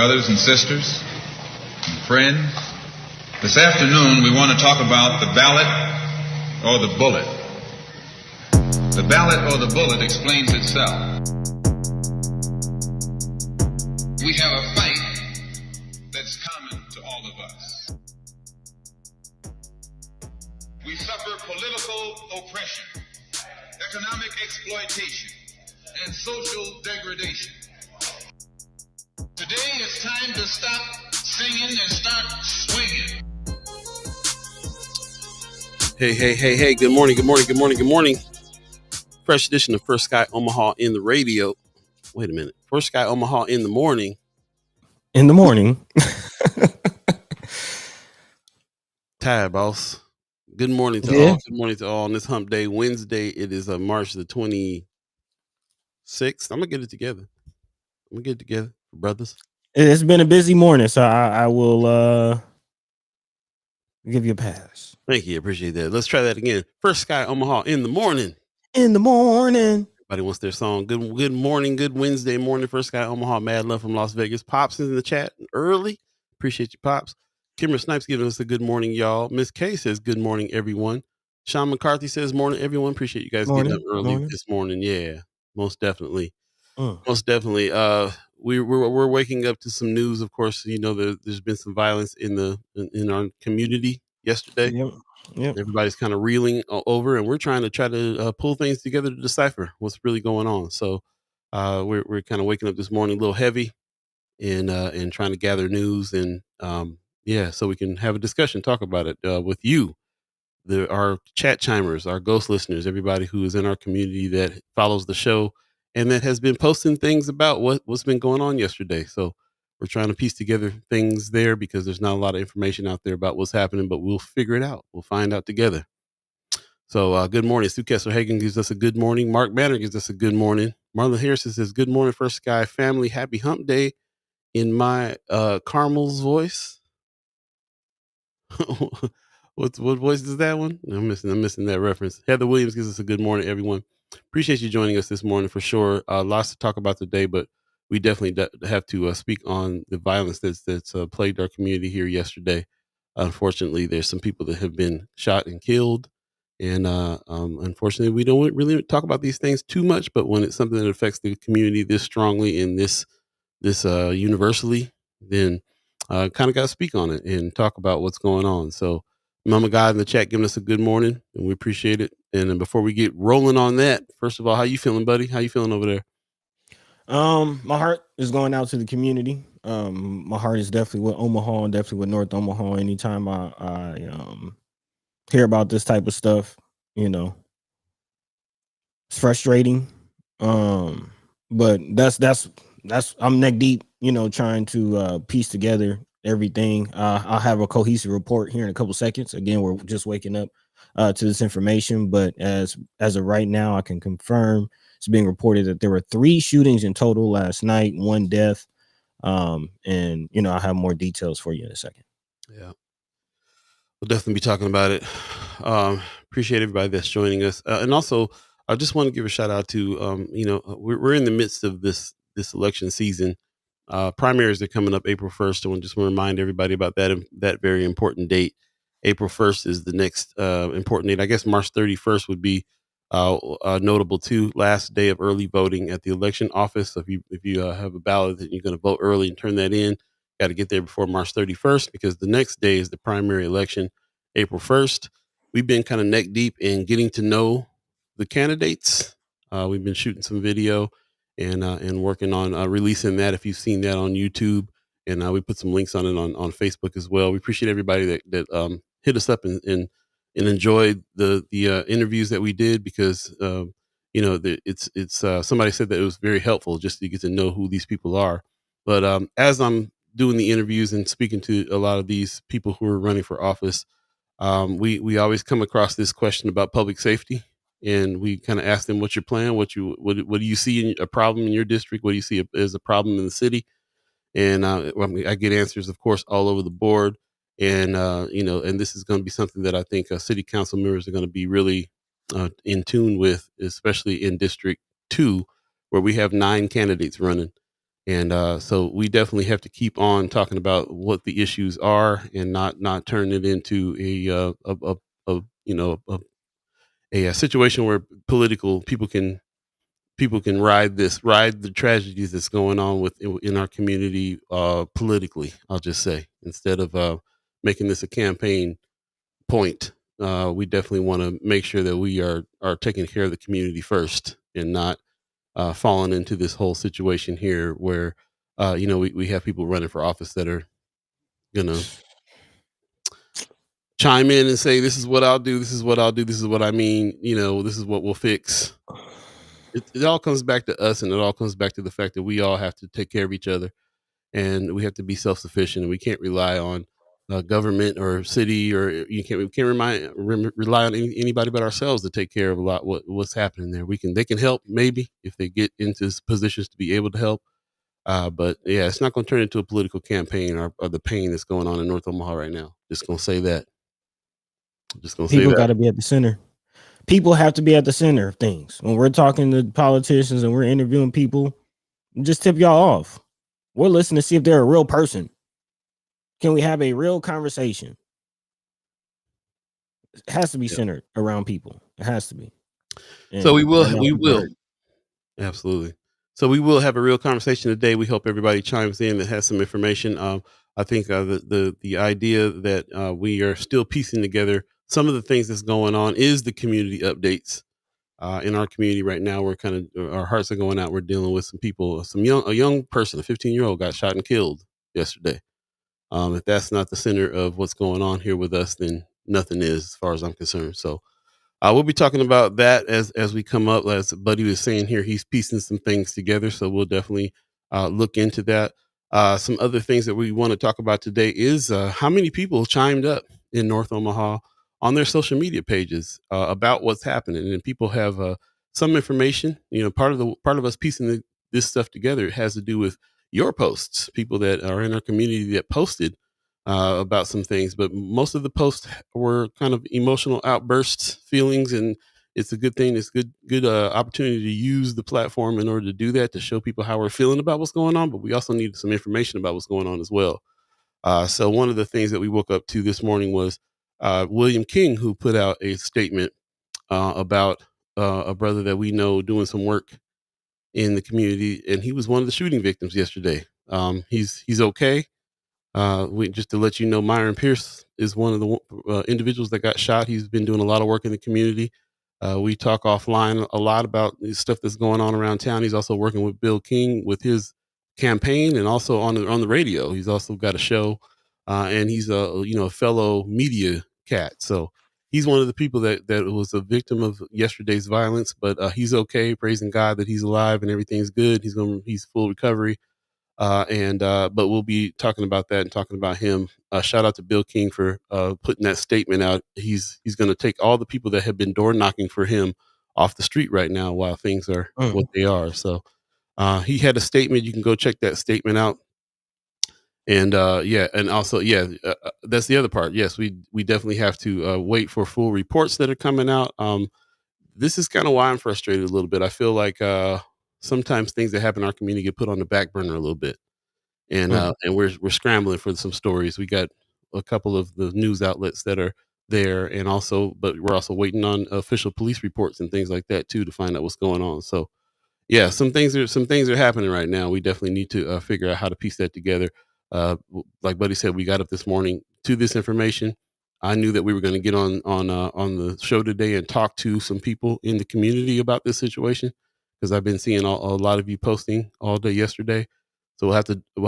Brothers and sisters and friends, this afternoon we want to talk about the ballot or the bullet. The ballot or the bullet explains itself. We have a fight that's common to all of us. We suffer political oppression, economic exploitation, and social degradation. Today it's time to stop singing and start swinging. Hey. Good morning. Fresh edition of First Sky Omaha in the radio. Wait a minute. First Sky Omaha in the morning. Tired, boss. Good morning to all. Good morning to all on this hump day, Wednesday. It is March the 26th. I'm going to get it together, brothers. It's been a busy morning, so I will give you a pass. Thank you. Appreciate that. Let's try that again. First Sky Omaha in the morning. Everybody wants their song. Good morning. Good Wednesday morning. First Sky Omaha. Mad love from Las Vegas. Pops is in the chat early. Appreciate you, Pops. Kimmer Snipes giving us a good morning, y'all. Miss K says good morning, everyone. Sean McCarthy says morning, everyone. Appreciate you guys getting up early this morning. Yeah, most definitely. Most definitely. We're waking up to some news. Of course, you know there's been some violence in our community yesterday. Yep. Everybody's kind of reeling over, and we're trying to pull things together to decipher what's really going on. So we're kind of waking up this morning a little heavy, and trying to gather news and so we can have a discussion, talk about it with you, our chat chimers, our ghost listeners, everybody who is in our community that follows the show and that has been posting things about what's been going on yesterday. So we're trying to piece together things there because there's not a lot of information out there about what's happening, but we'll figure it out. We'll find out together. So good morning. Sue Kessler Hagen gives us a good morning. Mark Banner gives us a good morning. Marlon Harrison says, good morning, First Sky family. Happy hump day in my Carmel's voice. What voice is that one? I'm missing that reference. Heather Williams gives us a good morning, everyone. Appreciate you joining us this morning for sure. Lots to talk about today, but we definitely have to speak on the violence that's plagued our community here yesterday. Unfortunately, there's some people that have been shot and killed, and unfortunately, we don't really talk about these things too much. But when it's something that affects the community this strongly and this universally, then kind of got to speak on it and talk about what's going on. So Mama God in the chat giving us a good morning, and we appreciate it. And then before we get rolling on that, first of all, how you feeling, buddy? How you feeling over there? My heart is going out to the community. My heart is definitely with Omaha and definitely with North Omaha. Anytime I hear about this type of stuff, it's frustrating. But that's I'm neck deep, trying to piece together everything. I'll have a cohesive report here in a couple seconds. Again, we're just waking up to this information, but as of right now, I can confirm it's being reported that there were 3 shootings in total last night, 1 death. And I'll have more details for you in a second. Yeah, we'll definitely be talking about it. Appreciate everybody that's joining us, and also I just want to give a shout out to we're in the midst of this election season. Primaries are coming up April 1st. I just want to remind everybody about that very important date. April 1st is the next important date. I guess March 31st would be notable too. Last day of early voting at the election office. So if you have a ballot that you're going to vote early and turn that in, got to get there before March 31st because the next day is the primary election, April 1st. We've been kind of neck deep in getting to know the candidates. We've been shooting some video and working on releasing that. If you've seen that on YouTube, and we put some links on it on Facebook as well. We appreciate everybody that hit us up and enjoyed the interviews that we did because it's somebody said that it was very helpful just to get to know who these people are. But as I'm doing the interviews and speaking to a lot of these people who are running for office, we always come across this question about public safety. And we kind of ask them, what's your plan? What do you see in a problem in your district? What do you see as a problem in the city? And I get answers, of course, all over the board. And, and this is going to be something that I think city council members are going to be really in tune with, especially in District 2, where we have 9 candidates running. And so we definitely have to keep on talking about what the issues are and not turn it into a you know a situation where political people can ride the tragedies that's going on in our community politically. I'll just say, instead of making this a campaign point, we definitely want to make sure that we are taking care of the community first and not falling into this whole situation here where we have people running for office that are gonna chime in and say, this is what I'll do, this is what I'll do, this is what I mean, this is what we'll fix. It all comes back to us, and it all comes back to the fact that we all have to take care of each other, and we have to be self-sufficient, and we can't rely on government or city, or we can't rely on anybody but ourselves to take care of a lot what's happening there. They can help, maybe, if they get into positions to be able to help. But yeah, it's not going to turn into a political campaign or the pain that's going on in North Omaha right now. Just going to say that. Just going to say People got that. to be at the center. People have to be at the center of things. When we're talking to politicians and we're interviewing people, just tip y'all off. We're listening to see if they're a real person. Can we have a real conversation? It has to be centered around people. It has to be. And So we will. right now, We people will. hurt. Absolutely. So we will have a real conversation today. We hope everybody chimes in that has some information. I think the idea that we are still piecing together some of the things that's going on is the community updates. In our community right now, we're our hearts are going out. We're dealing with some people, a young person, a 15-year-old got shot and killed yesterday. If that's not the center of what's going on here with us, then nothing is, as far as I'm concerned. So we'll be talking about that as we come up. As Buddy was saying here, he's piecing some things together, so we'll definitely look into that. Some other things that we want to talk about today is how many people chimed up in North Omaha on their social media pages about what's happening, and people have some information. Part of us piecing this stuff together, it has to do with your posts, people that are in our community that posted about some things, but most of the posts were kind of emotional outbursts, feelings, and it's a good thing. It's good opportunity to use the platform in order to do that, to show people how we're feeling about what's going on. But we also need some information about what's going on as well. So one of the things that we woke up to this morning was William King, who put out a statement about a brother that we know doing some work in the community, and he was one of the shooting victims yesterday. He's okay. Just to let you know, Myron Pierce is one of the individuals that got shot. He's been doing a lot of work in the community. We talk offline a lot about the stuff that's going on around town. He's also working with Bill King with his campaign, and also on the radio. He's also got a show, and he's a fellow media cat. So he's one of the people that was a victim of yesterday's violence, but he's okay. Praising God that he's alive and everything's good. He's full recovery. But we'll be talking about that and talking about him. Shout out to Bill King for putting that statement out. He's going to take all the people that have been door knocking for him off the street right now while things are what they are. So he had a statement. You can go check that statement out. And that's the other part. Yes, we definitely have to wait for full reports that are coming out. This is kind of why I'm frustrated a little bit. I feel like sometimes things that happen in our community get put on the back burner a little bit, and we're scrambling for some stories. We got a couple of the news outlets that are there, but we're also waiting on official police reports and things like that too to find out what's going on. So yeah, some things are happening right now. We definitely need to figure out how to piece that together. Like Buddy said, we got up this morning to this information. I knew that we were going to get on the show today and talk to some people in the community about this situation, because I've been seeing a lot of you posting all day yesterday. So we'll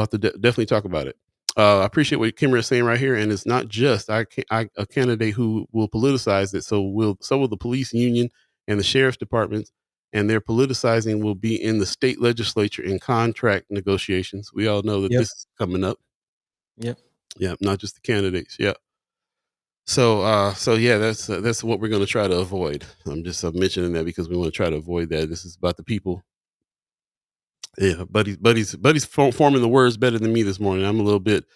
have to definitely talk about it. I appreciate what Kimmer is saying right here, and it's not just a candidate who will politicize it. So will the police union and the sheriff's departments, and their politicizing will be in the state legislature in contract negotiations. We all know that this is coming up. Yep. Yeah, not just the candidates. Yeah. So yeah, that's what we're going to try to avoid. I'm just mentioning that because we want to try to avoid that. This is about the people. Yeah, buddy's forming the words better than me this morning. I'm a little bit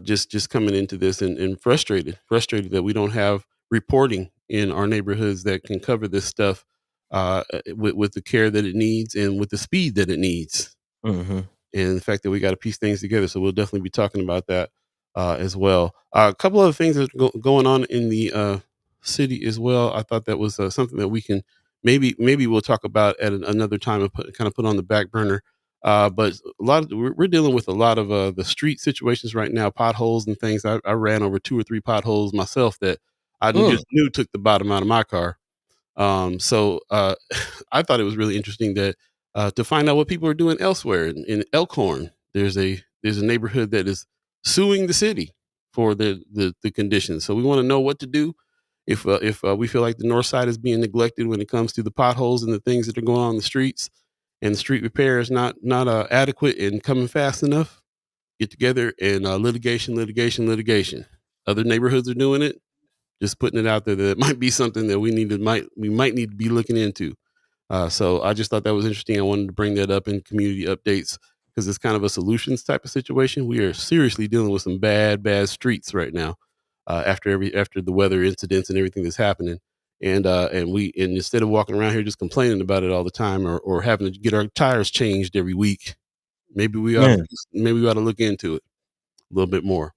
just coming into this and frustrated that we don't have reporting in our neighborhoods that can cover this stuff with the care that it needs and with the speed that it needs. Mm-hmm. and the fact that we got to piece things together. So we'll definitely be talking about that as well. A couple other things that are going on in the city as well. I thought that was something that we can maybe we'll talk about at another time and put on the back burner. But we're dealing with a lot of the street situations right now, potholes and things. I ran over 2 or 3 potholes myself that I Mm. just knew took the bottom out of my car. So I thought it was really interesting that to find out what people are doing elsewhere in Elkhorn. There's a neighborhood that is suing the city for the conditions. So we want to know what to do if we feel like the north side is being neglected when it comes to the potholes and the things that are going on in the streets, and the street repair is not adequate and coming fast enough. Get together and litigation. Other neighborhoods are doing it. Just putting it out there that it might be something that we might need to be looking into. So I just thought that was interesting. I wanted to bring that up in community updates because it's kind of a solutions type of situation. We are seriously dealing with some bad streets right now. After the weather incidents and everything that's happening, and instead of walking around here just complaining about it all the time, or having to get our tires changed every week, maybe we ought to Man, maybe we ought to look into it a little bit more.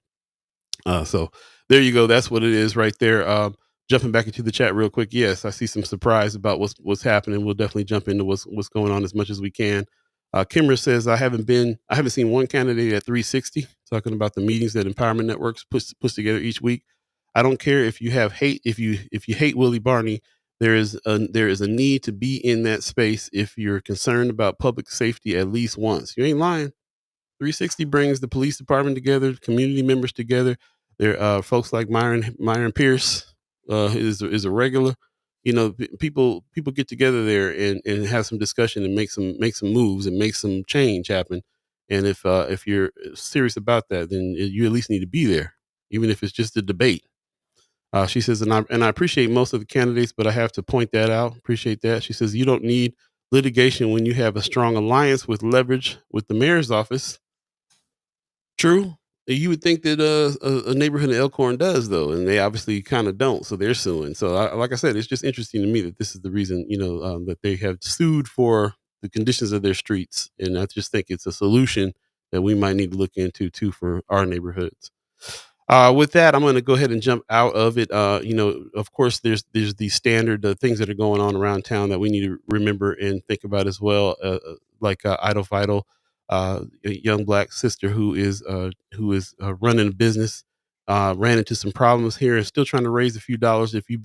So there you go. That's what it is right there. Jumping back into the chat real quick. Yes, I see some surprise about what's happening. We'll definitely jump into what's going on as much as we can. Kimmer says I haven't seen one candidate at 360 talking about the meetings that Empowerment Networks puts together each week. I don't care if you have hate if you hate Willie Barney. There is a need to be in that space if you're concerned about public safety at least once. You ain't lying. 360 brings the police department together, community members together. There are folks like Myron Pierce is a regular. You know, people get together there and have some discussion and make some moves and make some change happen. And if you're serious about that, then you at least need to be there, even if it's just a debate. She says, and I appreciate most of the candidates, but I have to point that out. Appreciate that. She says you don't need litigation when you have a strong alliance with leverage with the mayor's office. True. You would think that a neighborhood in Elkhorn does, though, and they obviously kind of don't. So they're suing. So, like I said, it's just interesting to me that this is the reason, that they have sued for the conditions of their streets, and I just think it's a solution that we might need to look into too for our neighborhoods. With that, I'm going to go ahead and jump out of it. Of course, there's the standard things that are going on around town that we need to remember and think about as well. Like Idle Vital, a young black sister who is running a business, ran into some problems here and still trying to raise a few dollars. If you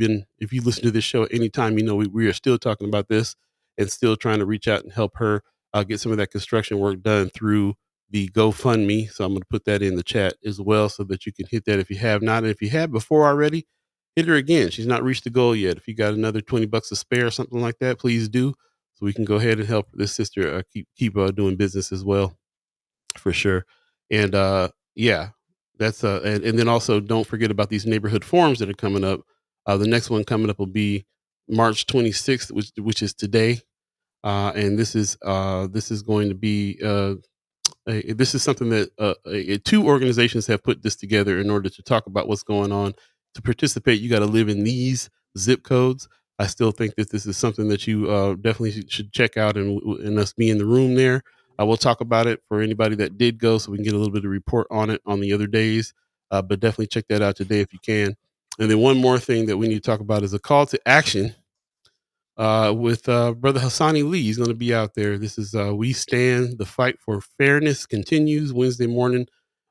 listen to this show at any time, we are still talking about this and still trying to reach out and help her get some of that construction work done through the GoFundMe. So I'm going to put that in the chat as well so that you can hit that if you have not. And if you have before already, hit her again. She's not reached the goal yet. If you got another $20 to spare or something like that, please do. So we can go ahead and help this sister keep doing business as well, for sure. And yeah, that's and then also don't forget about these neighborhood forums that are coming up. The next one coming up will be March 26th, which is today. And this is going to be this is something that two organizations have put this together in order to talk about what's going on. To participate, you got to live in these zip codes. I still think that this is something that you definitely should check out, and us be in the room there. I will talk about it for anybody that did go, so we can get a little bit of report on it on the other days. But definitely check that out today if you can. And then one more thing that we need to talk about is a call to action with brother Hassani Lee. He's going to be out there. This is We Stand, the Fight for Fairness continues Wednesday morning,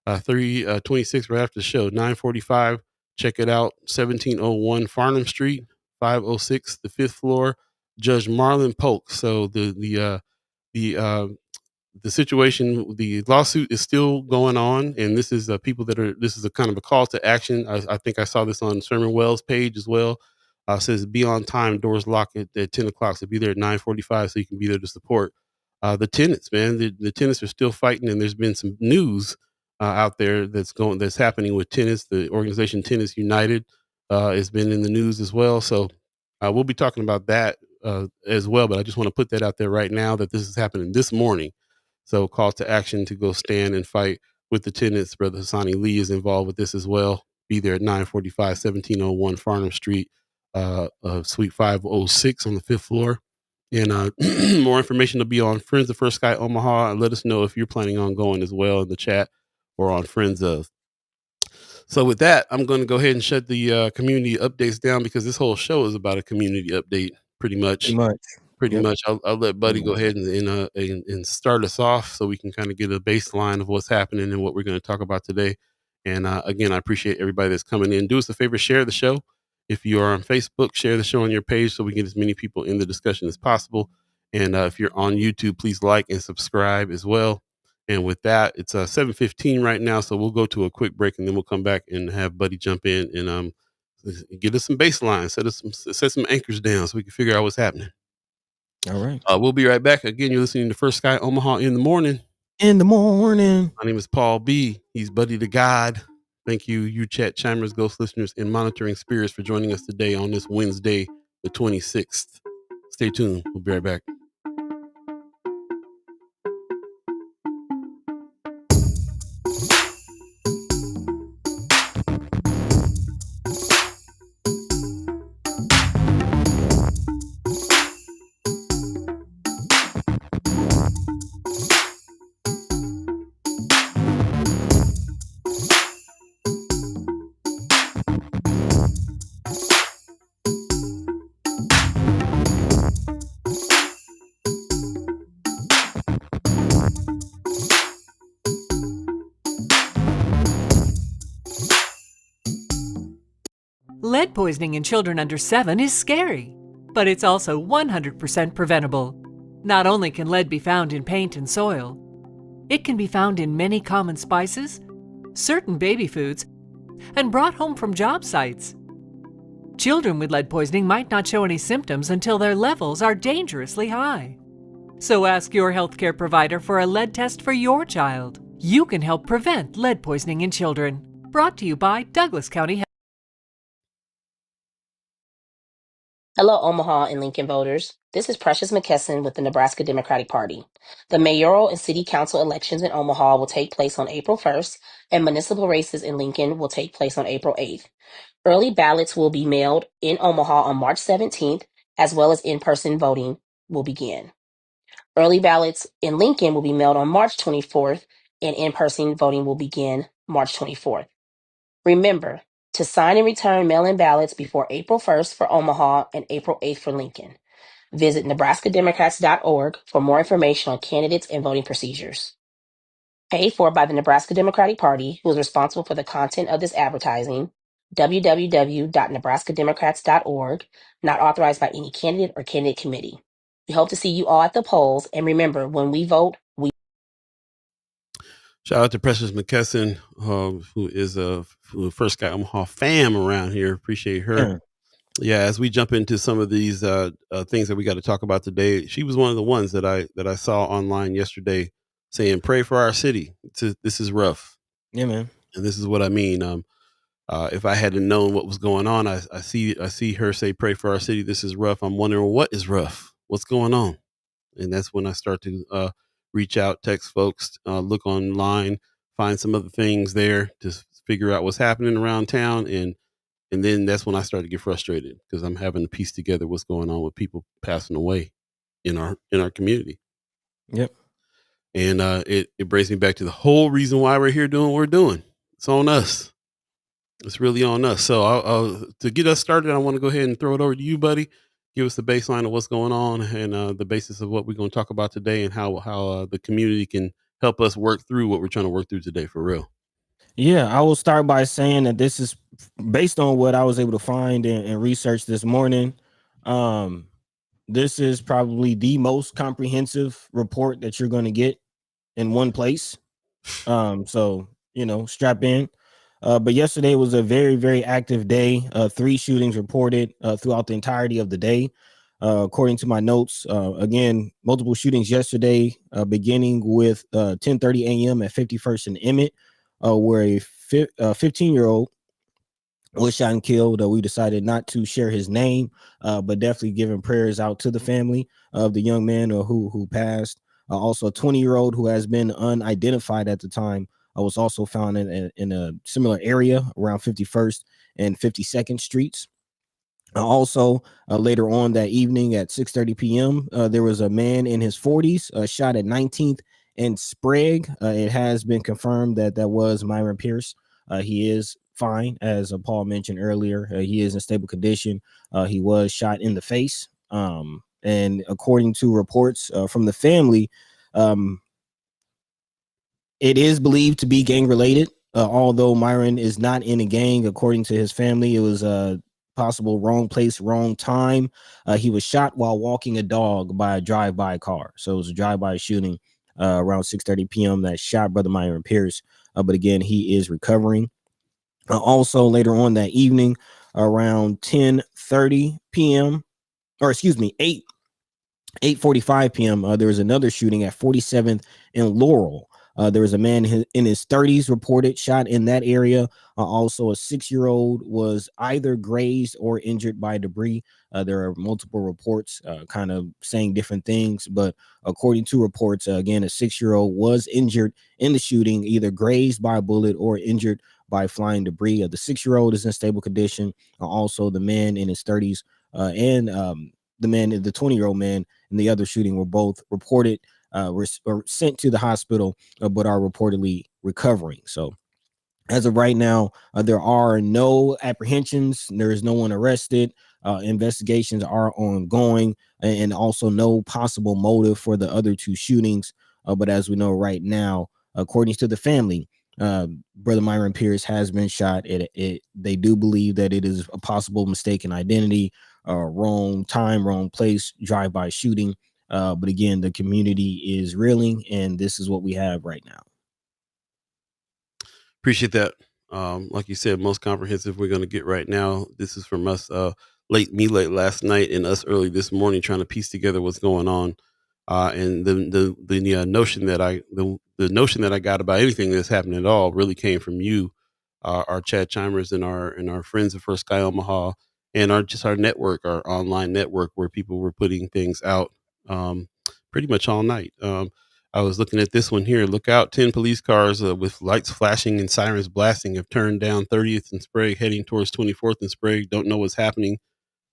3:26 right after the show, 9:45. Check it out, 1701 Farnham Street, 506, the 5th floor, Judge Marlon Polk. So the situation, the lawsuit is still going on, and this is this is a kind of a call to action. I think I saw this on Sherman Wells' page as well. Says be on time, doors lock at 10 o'clock. So be there at 9:45 so you can be there to support the tenants, man. The tenants are still fighting, and there's been some news out there that's happening with tenants. The organization Tenants United has been in the news as well. So we'll be talking about that as well. But I just want to put that out there right now that this is happening this morning. So call to action to go stand and fight with the tenants. Brother Hassani Lee is involved with this as well. Be there at 9:45, 1701 Farnham Street, Suite 506 on the 5th floor. And more information will be on Friends of First Sky Omaha. And let us know if you're planning on going as well in the chat or on Friends of. So with that, I'm going to go ahead and shut the community updates down because this whole show is about a community update, pretty much. Pretty much. Pretty Yep. much. I'll let Buddy Pretty go ahead and start us off so we can kind of get a baseline of what's happening and what we're going to talk about today. And again, I appreciate everybody that's coming in. Do us a favor, share the show. If you are on Facebook, share the show on your page so we get as many people in the discussion as possible. And if you're on YouTube, please like and subscribe as well. And with that, it's 7:15 right now, so we'll go to a quick break and then we'll come back and have Buddy jump in and get us some baseline, set some anchors down so we can figure out what's happening. All right. We'll be right back. Again, you're listening to First Sky Omaha in the morning. In the morning. My name is Paul B. He's Buddy the Gawd. Thank you, you chat chimers, ghost listeners, and monitoring spirits for joining us today on this Wednesday, the 26th. Stay tuned. We'll be right back. Lead poisoning in children under 7 is scary, but it's also 100% preventable. Not only can lead be found in paint and soil, it can be found in many common spices, certain baby foods, and brought home from job sites. Children with lead poisoning might not show any symptoms until their levels are dangerously high. So ask your healthcare provider for a lead test for your child. You can help prevent lead poisoning in children. Brought to you by Douglas County Health. Hello, Omaha and Lincoln voters. This is Precious McKesson with the Nebraska Democratic Party. The mayoral and city council elections in Omaha will take place on April 1st, and municipal races in Lincoln will take place on April 8th. Early ballots will be mailed in Omaha on March 17th, as well as in-person voting will begin. Early ballots in Lincoln will be mailed on March 24th, and in-person voting will begin March 24th. Remember to sign and return mail-in ballots before April 1st for Omaha and April 8th for Lincoln. Visit nebraskademocrats.org for more information on candidates and voting procedures. Paid for by the Nebraska Democratic Party, who is responsible for the content of this advertising. www.nebraskademocrats.org, not authorized by any candidate or candidate committee. We hope to see you all at the polls, and remember, when we vote, we... Shout out to Precious McKesson, who is a First Sky Omaha fam around here. Appreciate her. Yeah, as we jump into some of these things that we got to talk about today, she was one of the ones that I saw online yesterday saying, "Pray for our city. This is rough." Yeah, man. And this is what I mean. If I hadn't known what was going on, I see her say, "Pray for our city. This is rough." I'm wondering what is rough. What's going on? And that's when I start to reach out, text folks, look online, find some other things there to figure out what's happening around town, and then that's when I started to get frustrated because I'm having to piece together what's going on with people passing away in our community. Yep. And it brings me back to the whole reason why we're here doing what we're doing. It's on us. It's really on us. So to get us started, I want to go ahead and throw it over to you, Buddy. Give us the baseline of what's going on and the basis of what we're going to talk about today and how the community can help us work through what we're trying to work through today for real. Yeah, I will start by saying that this is based on what I was able to find and research this morning. This is probably the most comprehensive report that you're going to get in one place. So, strap in. But yesterday was a very, very active day. 3 shootings reported throughout the entirety of the day. According to my notes, again, multiple shootings yesterday, beginning with 10:30 a.m. at 51st and Emmett, where a 15-year-old was shot and killed. We decided not to share his name, but definitely giving prayers out to the family of the young man who passed. Also, a 20-year-old who has been unidentified at the time was also found in a similar area around 51st and 52nd Streets. Also, later on that evening at 6:30 p.m., there was a man in his 40s shot at 19th and Sprague. It has been confirmed that that was Myron Pierce. He is fine, as Paul mentioned earlier. He is in stable condition. He was shot in the face. And according to reports from the family, it is believed to be gang related. Although Myron is not in a gang, according to his family, it was possible wrong place, wrong time. He was shot while walking a dog by a drive-by car. So it was a drive-by shooting around 6:30 p.m. that shot Brother Myron Pierce. But again, he is recovering. Also, later on that evening, around 10:30 p.m., or excuse me, 8:45 p.m. There was another shooting at 47th and Laurel. There was a man in his 30s reported shot in that area. Also, a 6-year-old was either grazed or injured by debris. There are multiple reports kind of saying different things, but according to reports, again, a 6-year-old was injured in the shooting, either grazed by a bullet or injured by flying debris. The 6-year-old is in stable condition. Also, the man in his 30s and the 20-year-old man in the other shooting were both reported were sent to the hospital, but are reportedly recovering. So as of right now, there are no apprehensions. There is no one arrested. Investigations are ongoing, and also no possible motive for the other two shootings. But as we know right now, according to the family, Brother Myron Pierce has been shot. They do believe that it is a possible mistaken identity, wrong time, wrong place, drive-by shooting. But again, the community is reeling, and this is what we have right now. Appreciate that. Like you said, most comprehensive we're going to get right now. This is from us late last night and us early this morning trying to piece together what's going on. And the notion that the notion that I got about anything that's happening at all really came from you, our Chad Chimers and our friends at First Sky Omaha, and our network, our online network, where people were putting things out pretty much all night. I was looking at this one here. Look out! 10 police cars with lights flashing and sirens blasting have turned down 30th and Sprague, heading towards 24th and Sprague. Don't know what's happening.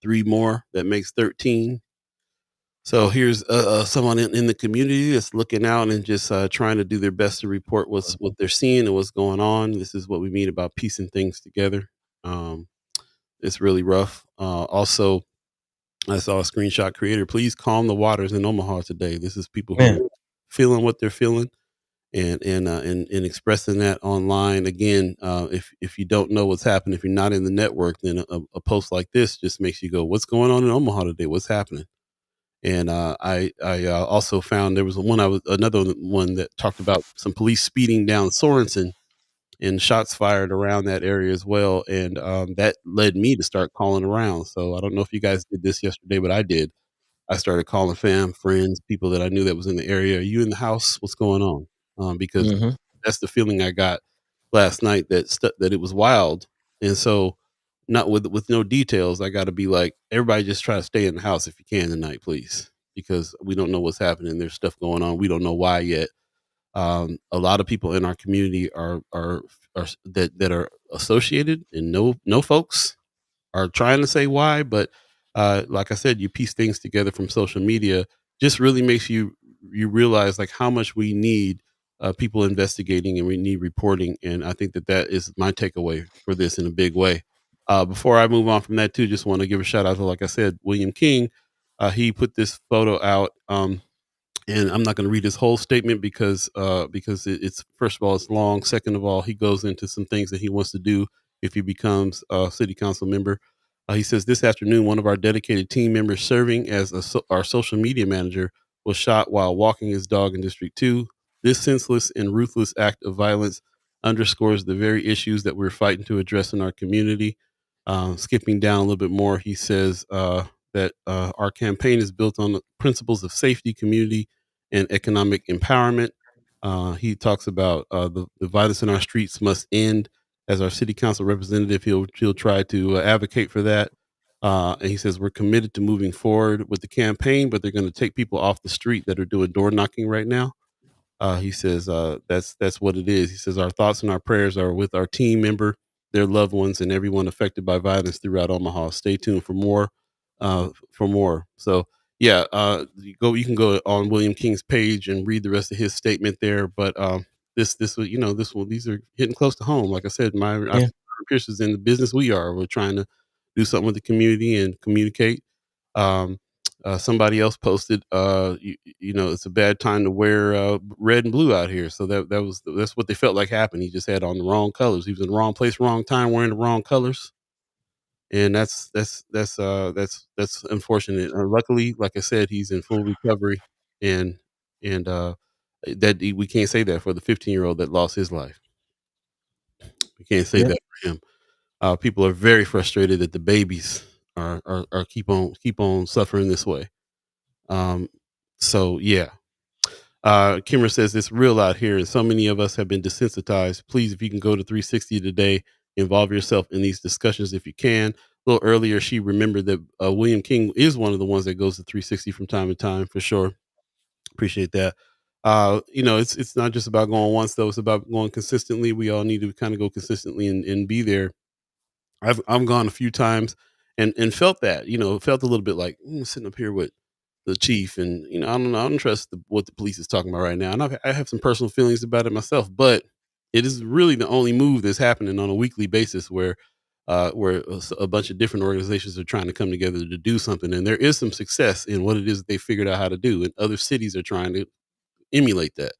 3 more. That makes 13. So here's someone in the community that's looking out and just trying to do their best to report what they're seeing and what's going on. This is what we mean about piecing things together. It's really rough. Also, I saw a screenshot creator. Please calm the waters in Omaha today. This is people who are feeling what they're feeling and expressing that online. Again, if you don't know what's happening, if you're not in the network, then a post like this just makes you go, "What's going on in Omaha today? What's happening?" And I also found there was another one that talked about some police speeding down Sorensen and shots fired around that area as well. And that led me to start calling around. So I don't know if you guys did this yesterday, but I did. I started calling friends, people that I knew that was in the area. Are you in the house? What's going on? Because that's the feeling I got last night that it was wild. And so not with no details, I got to be like, everybody just try to stay in the house if you can tonight, please, because we don't know what's happening. There's stuff going on. We don't know why yet. A lot of people in our community are that are associated and know folks are trying to say why, but like I said, you piece things together from social media, just really makes you realize like how much we need people investigating and we need reporting. And I think that is my takeaway for this in a big way. Before I move on from that too, just want to give a shout out to, like I said, William King. He put this photo out. And I'm not going to read his whole statement because it's, first of all, it's long. Second of all, he goes into some things that he wants to do if he becomes a city council member. He says, this afternoon, one of our dedicated team members serving as our social media manager was shot while walking his dog in District 2. This senseless and ruthless act of violence underscores the very issues that we're fighting to address in our community. Skipping down a little bit more, he says that our campaign is built on the principles of safety, community, and economic empowerment. He talks about the violence in our streets must end. As our city council representative, he'll try to advocate for that. And he says we're committed to moving forward with the campaign, but they're going to take people off the street that are doing door knocking right now. He says that's what it is. He says our thoughts and our prayers are with our team member their loved ones, and everyone affected by violence throughout Omaha. Stay tuned for more. So yeah, you can go on William King's page and read the rest of his statement there. But this was, these are hitting close to home. Like I said, our Yeah. Pierce is in the business we are. We're trying to do something with the community and communicate. Um, Somebody else posted, it's a bad time to wear red and blue out here. So that's what they felt like happened. He just had on the wrong colors. He was in the wrong place, wrong time, wearing the wrong colors, and that's unfortunate. Luckily, like I said, he's in full recovery, and we can't say that for the 15-year-old that lost his life. We can't say Yeah. that for him. People are very frustrated that the babies are keep on suffering this way. So yeah. Kimmer says it's real out here, and so many of us have been desensitized. Please, if you can go to 360 today, involve yourself in these discussions if you can. A little earlier, she remembered that William King is one of the ones that goes to 360 from time to time, for sure. Appreciate that. It's not just about going once, though. It's about going consistently. We all need to kind of go consistently and be there. I've gone a few times and felt that, felt a little bit like sitting up here with the chief, and I don't trust what the police is talking about right now, and I have some personal feelings about it myself, but it is really the only move that's happening on a weekly basis where a bunch of different organizations are trying to come together to do something, and there is some success in what it is that they figured out how to do, and other cities are trying to emulate that.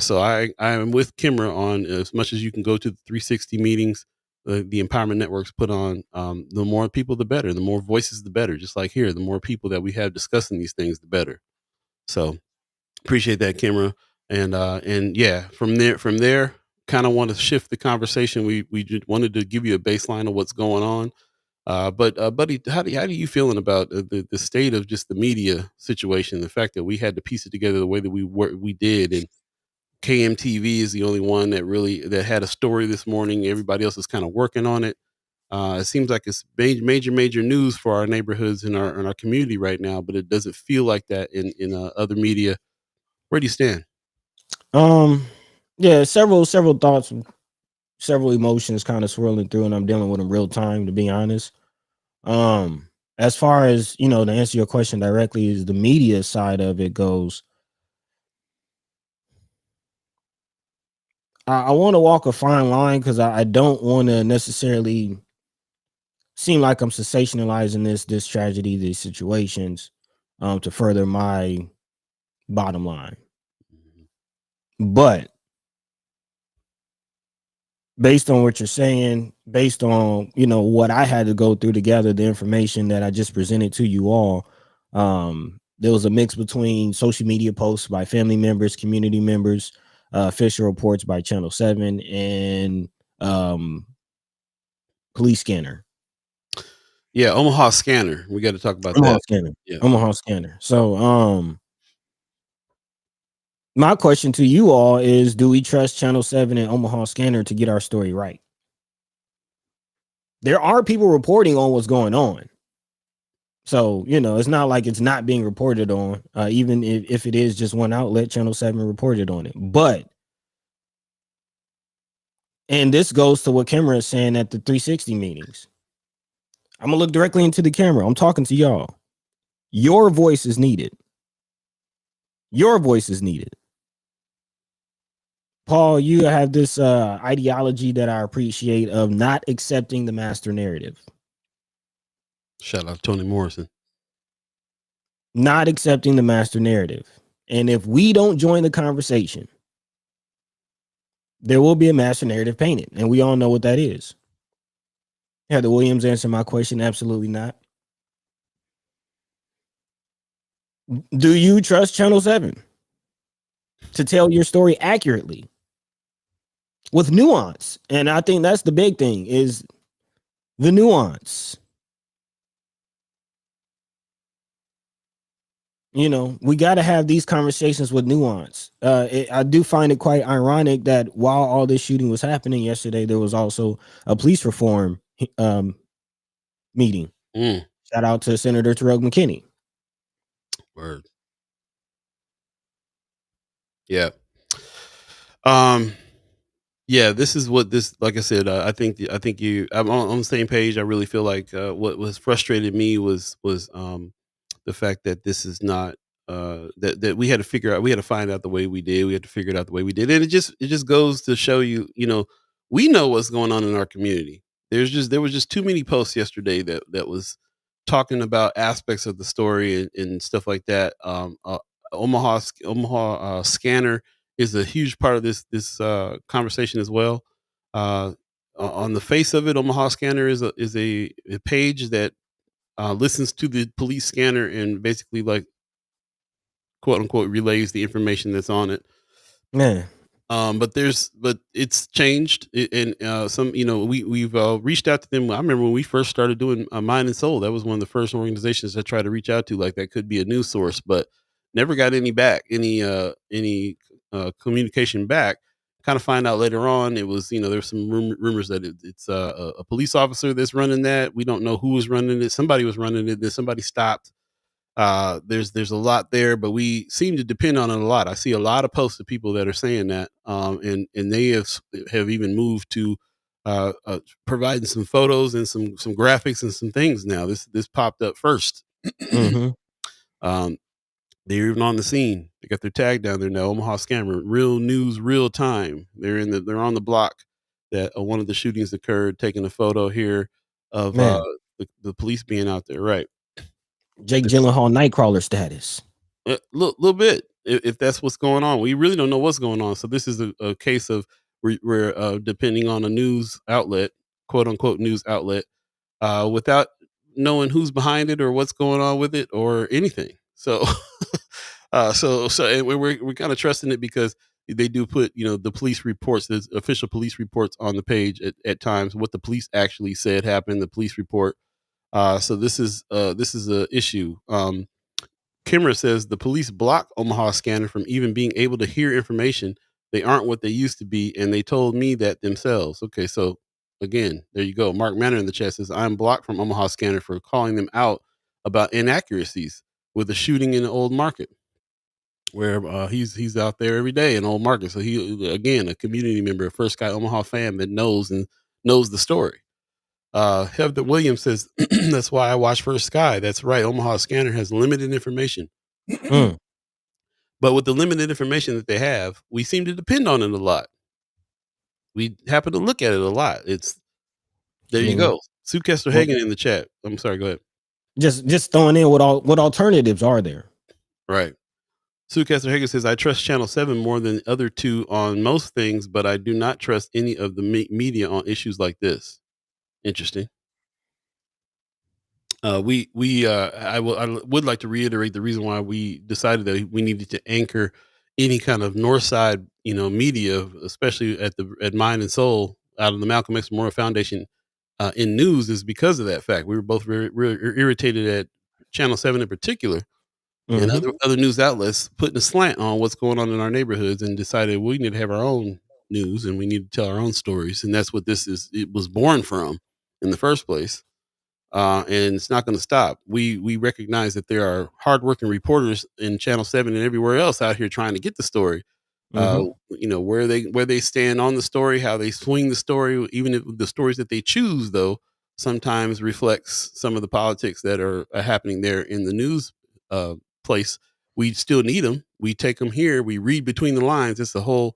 So I am with Kimra on, as much as you can go to the 360 meetings, the Empowerment Networks put on. The more people, the better. The more voices, the better. Just like here, the more people that we have discussing these things, the better. So appreciate that, Kimra. And yeah, from there, kind of want to shift the conversation. We just wanted to give you a baseline of what's going on. But buddy, how do you feeling about the state of just the media situation? The fact that we had to piece it together the way that we did, and KMTV is the only one that had a story this morning. Everybody else is kind of working on it. It seems like it's major news for our neighborhoods and our community right now, but it doesn't feel like that in other media. Where do you stand? Yeah, several thoughts, several emotions kind of swirling through, and I'm dealing with them real time, to be honest. As far as to answer your question directly, is the media side of it goes, I want to walk a fine line, because I don't want to necessarily seem like I'm sensationalizing this tragedy, these situations, to further my bottom line. But based on what you're saying, based on what I had to go through to gather the information that I just presented to you all, there was a mix between social media posts by family members, community members, official reports by Channel 7, and police scanner. Yeah, Omaha Scanner. We got to talk about Omaha that. Scanner. Yeah. Omaha Scanner. So my question to you all is, do we trust Channel 7 and Omaha Scanner to get our story right? There are people reporting on what's going on. So, it's not like it's not being reported on. Even if it is just one outlet, Channel 7 reported on it. And this goes to what Kimra is saying at the 360 meetings. I'm going to look directly into the camera. I'm talking to y'all. Your voice is needed. Your voice is needed. Paul, you have this ideology that I appreciate, of not accepting the master narrative. Shout out to Toni Morrison. Not accepting the master narrative. And if we don't join the conversation, there will be a master narrative painted. And we all know what that is. Heather Williams answer my question. Absolutely not. Do you trust Channel 7 to tell your story accurately with nuance? And I think that's the big thing, is the nuance. We got to have these conversations with nuance. I do find it quite ironic that while all this shooting was happening yesterday, there was also a police reform meeting. Shout out to Senator Terrell McKinney. Word. Yeah. Yeah, this is what this. Like I said, I think I'm on the same page. I really feel like what was frustrated me was the fact that this is not that we had to figure out. We had to find out the way we did. We had to figure it out the way we did, and it just goes to show you, we know what's going on in our community. There was just too many posts yesterday that was talking about aspects of the story and stuff like that. Omaha scanner is a huge part of this conversation as well. Uh, on the face of it, Omaha Scanner is a page that listens to the police scanner and basically, like, quote unquote, relays the information that's on it. Man, But it's changed, and some, we've reached out to them. I remember when we first started doing Mind and Soul. That was one of the first organizations I tried to reach out to. Like, that could be a news source, but never got any communication back. Kind of find out later on, it was, there's some rumors that it's a police officer that's running that. We don't know who was running it. Somebody was running it. Then somebody stopped. There's a lot there, but we seem to depend on it a lot. I see a lot of posts of people that are saying that, and they have even moved to providing some photos and some graphics and some things now. This popped up first. hmm um, they're even on the scene. They got their tag down there now. Omaha Scammer, real news, real time. They're on the block that one of the shootings occurred. Taking a photo here of man, the police being out there, right? Jake Gyllenhaal Nightcrawler status. A little bit, if that's what's going on. We really don't know what's going on. So this is a case of we're depending on a news outlet, quote unquote news outlet, without knowing who's behind it or what's going on with it or anything. So, and we're kind of trusting it because they do put, the police reports, the official police reports on the page at times, what the police actually said happened, the police report. So this is a issue. Kimmer says the police block Omaha Scanner from even being able to hear information. They aren't what they used to be, and they told me that themselves. Okay, so again, there you go. Mark Manor in the chat says I'm blocked from Omaha Scanner for calling them out about inaccuracies with the shooting in the Old Market, where he's out there every day in Old Market. So he, again, a community member, a First Guy Omaha fan that knows the story. Heather Williams says that's why I watch First Sky. That's right. Omaha Scanner has limited information. Mm. But with the limited information that they have, we seem to depend on it a lot. We happen to look at it a lot. There you go. Sue Kester Well, Hagen in the chat. I'm sorry, go ahead. just throwing in what alternatives are there? Right. Sue Kester Hagen says, I trust Channel 7 more than the other two on most things, but I do not trust any of the media on issues like this. Interesting. I would like to reiterate the reason why we decided that we needed to anchor any kind of North Side, media, especially at Mind and Soul out of the Malcolm X Memorial Foundation, in news, is because of that fact. We were both very, very irritated at Channel 7 in particular and Mhm. other news outlets putting a slant on what's going on in our neighborhoods, and decided we need to have our own news and we need to tell our own stories. And that's what it was born from in the first place. And it's not going to stop. We recognize that there are hardworking reporters in Channel 7 and everywhere else out here trying to get the story. Uh, Mhm. where they stand on the story, how they swing the story, even if the stories that they choose, though, sometimes reflects some of the politics that are happening there in the news place. We still need them. We take them here. We read between the lines. It's the whole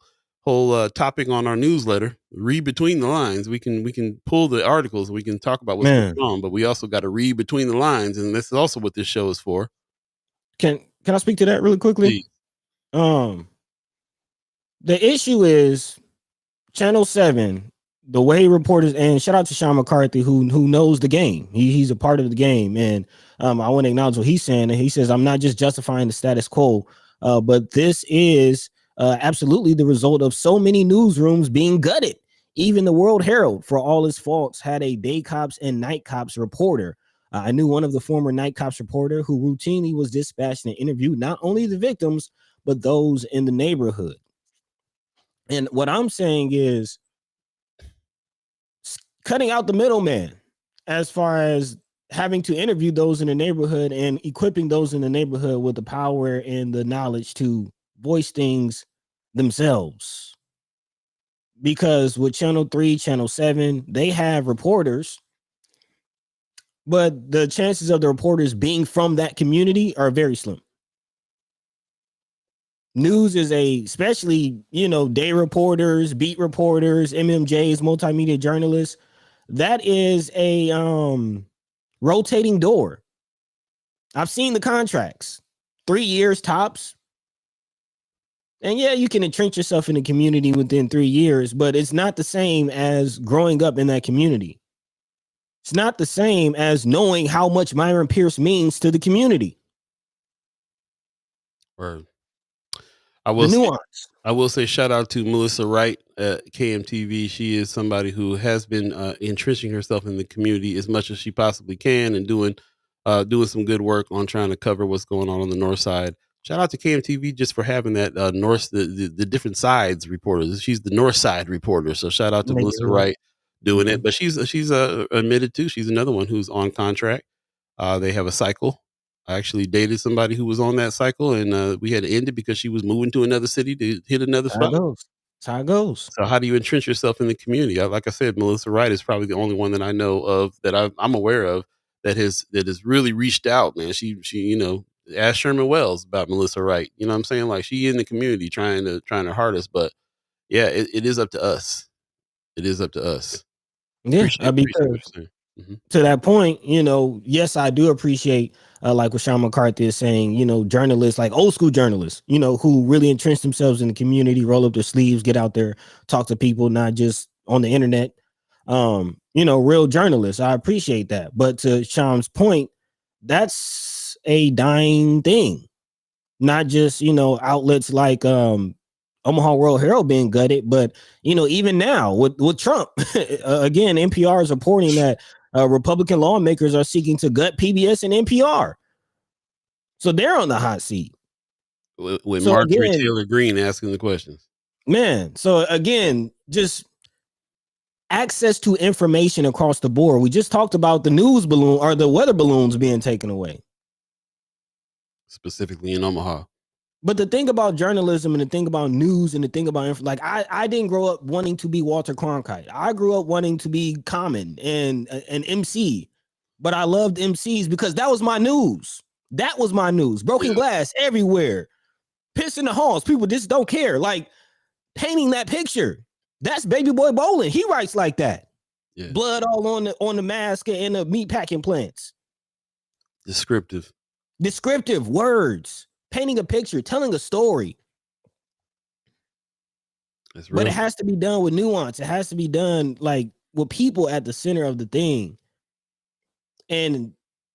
topic on our newsletter. Read between the lines. We can pull the articles. We can talk about what's going Man, on, but we also got to read between the lines, and this is also what this show is for. can I speak to that really quickly? Please. Um, the issue is Channel 7, the way reporters, and shout out to Sean McCarthy who knows the game. He's a part of the game, and I want to acknowledge what he's saying. And he says, I'm not just justifying the status quo, but this is absolutely the result of so many newsrooms being gutted. Even the World Herald, for all its faults, had a day cops and night cops reporter. I knew one of the former night cops reporter who routinely was dispatched and interviewed not only the victims, but those in the neighborhood. And what I'm saying is cutting out the middleman as far as having to interview those in the neighborhood and equipping those in the neighborhood with the power and the knowledge to voice things themselves. because with Channel 3, Channel 7, they have reporters, but the chances of the reporters being from that community are very slim. News is especially, day reporters, beat reporters, MMJs, multimedia journalists. That is a rotating door. I've seen the contracts, 3 years tops. And yeah, you can entrench yourself in the community within 3 years, but it's not the same as growing up in that community. It's not the same as knowing how much Myron Pierce means to the community. Word. The nuance. I will say shout out to Melissa Wright at KMTV. She is somebody who has been entrenching herself in the community as much as she possibly can and doing some good work on trying to cover what's going on the north side. Shout out to KMTV just for having that the different sides reporters. She's the north side reporter. So shout out to Melissa Wright doing it. But she's admitted too. She's another one who's on contract. They have a cycle. I actually dated somebody who was on that cycle, and we had to end it because she was moving to another city to hit another spot. That's how it goes. So how do you entrench yourself in the community? Like I said, Melissa Wright is probably the only one that I know of that I'm aware of that has really reached out, man. She ask Sherman Wells about Melissa Wright. You know what I'm saying? Like, she in the community trying her hardest, but yeah, it is up to us. It is up to us. Yeah, to that point, yes, I do appreciate like what Sean McCarthy is saying, journalists, like old school journalists, who really entrench themselves in the community, roll up their sleeves, get out there, talk to people, not just on the internet. Real journalists. I appreciate that. But to Sean's point, that's a dying thing. Not just, outlets like Omaha World Herald being gutted, but even now with Trump, again, NPR is reporting that Republican lawmakers are seeking to gut PBS and NPR, so they're on the hot seat. With Marjorie Taylor Greene asking the questions, man. So again, just access to information across the board. We just talked about the news balloon or the weather balloons being taken away, specifically in Omaha. But the thing about journalism and the thing about news and the thing about I didn't grow up wanting to be Walter Cronkite. I grew up wanting to be Common and an MC, but I loved MCs because that was my news. That was my news. Broken glass everywhere, piss in the halls. People just don't care. Like, painting that picture. That's Baby Boy Bowling. He writes like that. Yeah. Blood all on the mask and the meat packing plants. Descriptive words. Painting a picture, telling a story. But it has to be done with nuance. It has to be done like with people at the center of the thing. And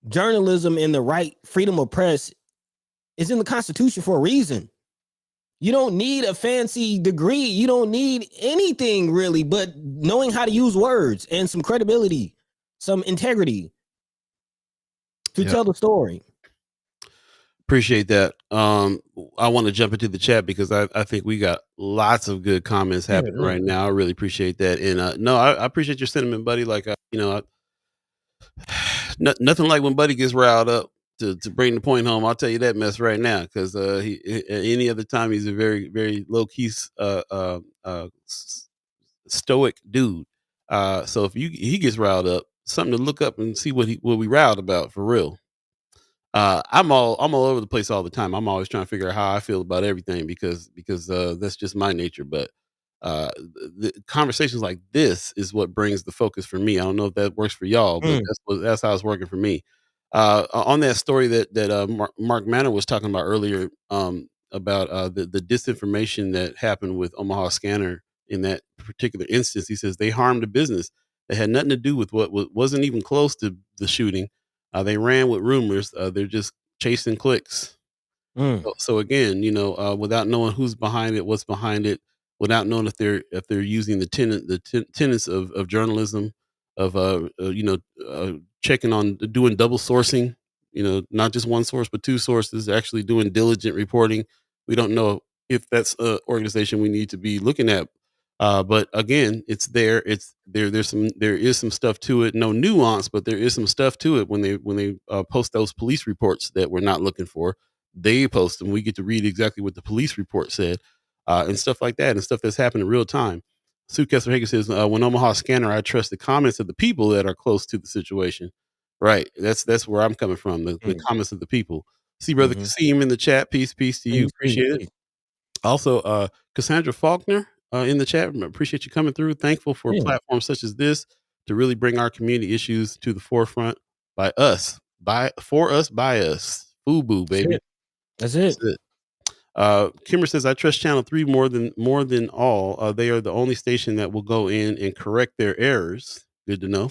journalism and the right freedom of press is in the Constitution for a reason. You don't need a fancy degree. You don't need anything really, but knowing how to use words and some credibility, some integrity to tell the story. Appreciate that. I want to jump into the chat because I think we got lots of good comments happening right now. I really appreciate that. And no, I appreciate your sentiment, buddy. Like, nothing like when Buddy gets riled up to bring the point home. I'll tell you that mess right now, because any other time he's a very, very low key, stoic dude. So if he gets riled up, something to look up and see what we riled about for real. I'm all over the place all the time. I'm always trying to figure out how I feel about everything because that's just my nature. But the conversations like this is what brings the focus for me. I don't know if that works for y'all, but that's how it's working for me. On that story that Mark Manor was talking about earlier, about the disinformation that happened with Omaha Scanner in that particular instance, he says they harmed a business that had nothing to do with what wasn't even close to the shooting. They ran with rumors. They're just chasing clicks. So again, without knowing who's behind it, what's behind it, without knowing if they're using the tenets of journalism, of checking on doing double sourcing, not just one source but two sources, actually doing diligent reporting. We don't know if that's an organization we need to be looking at. But again, it's there. There is some stuff to it. No nuance, but there is some stuff to it when they post those police reports that we're not looking for. They post them. We get to read exactly what the police report said, and stuff like that, and stuff that's happened in real time. Sue Kessler Hagen says, when Omaha Scanner, I trust the comments of the people that are close to the situation. Right. That's where I'm coming from. The comments of the people. See, brother, see him in the chat. Peace to you. Appreciate it. Also, Cassandra Faulkner in the chat. Appreciate you coming through. Thankful for platforms such as this to really bring our community issues to the forefront by us. By us. FUBU, baby. That's it. Kimber says, I trust Channel 3 more than all. They are the only station that will go in and correct their errors. Good to know.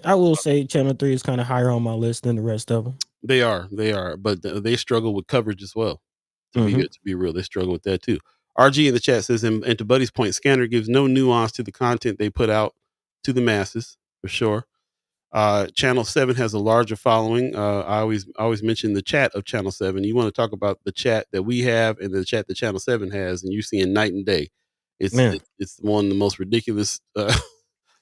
I will say Channel 3 is kind of higher on my list than the rest of them. They are, but they struggle with coverage as well. To be real, they struggle with that too. RG in the chat says, and to Buddy's point, Scanner gives no nuance to the content they put out to the masses, for sure. Channel 7 has a larger following. I always mention the chat of Channel 7. You want to talk about the chat that we have and the chat that Channel 7 has, and you're seeing night and day. It's one of the most ridiculous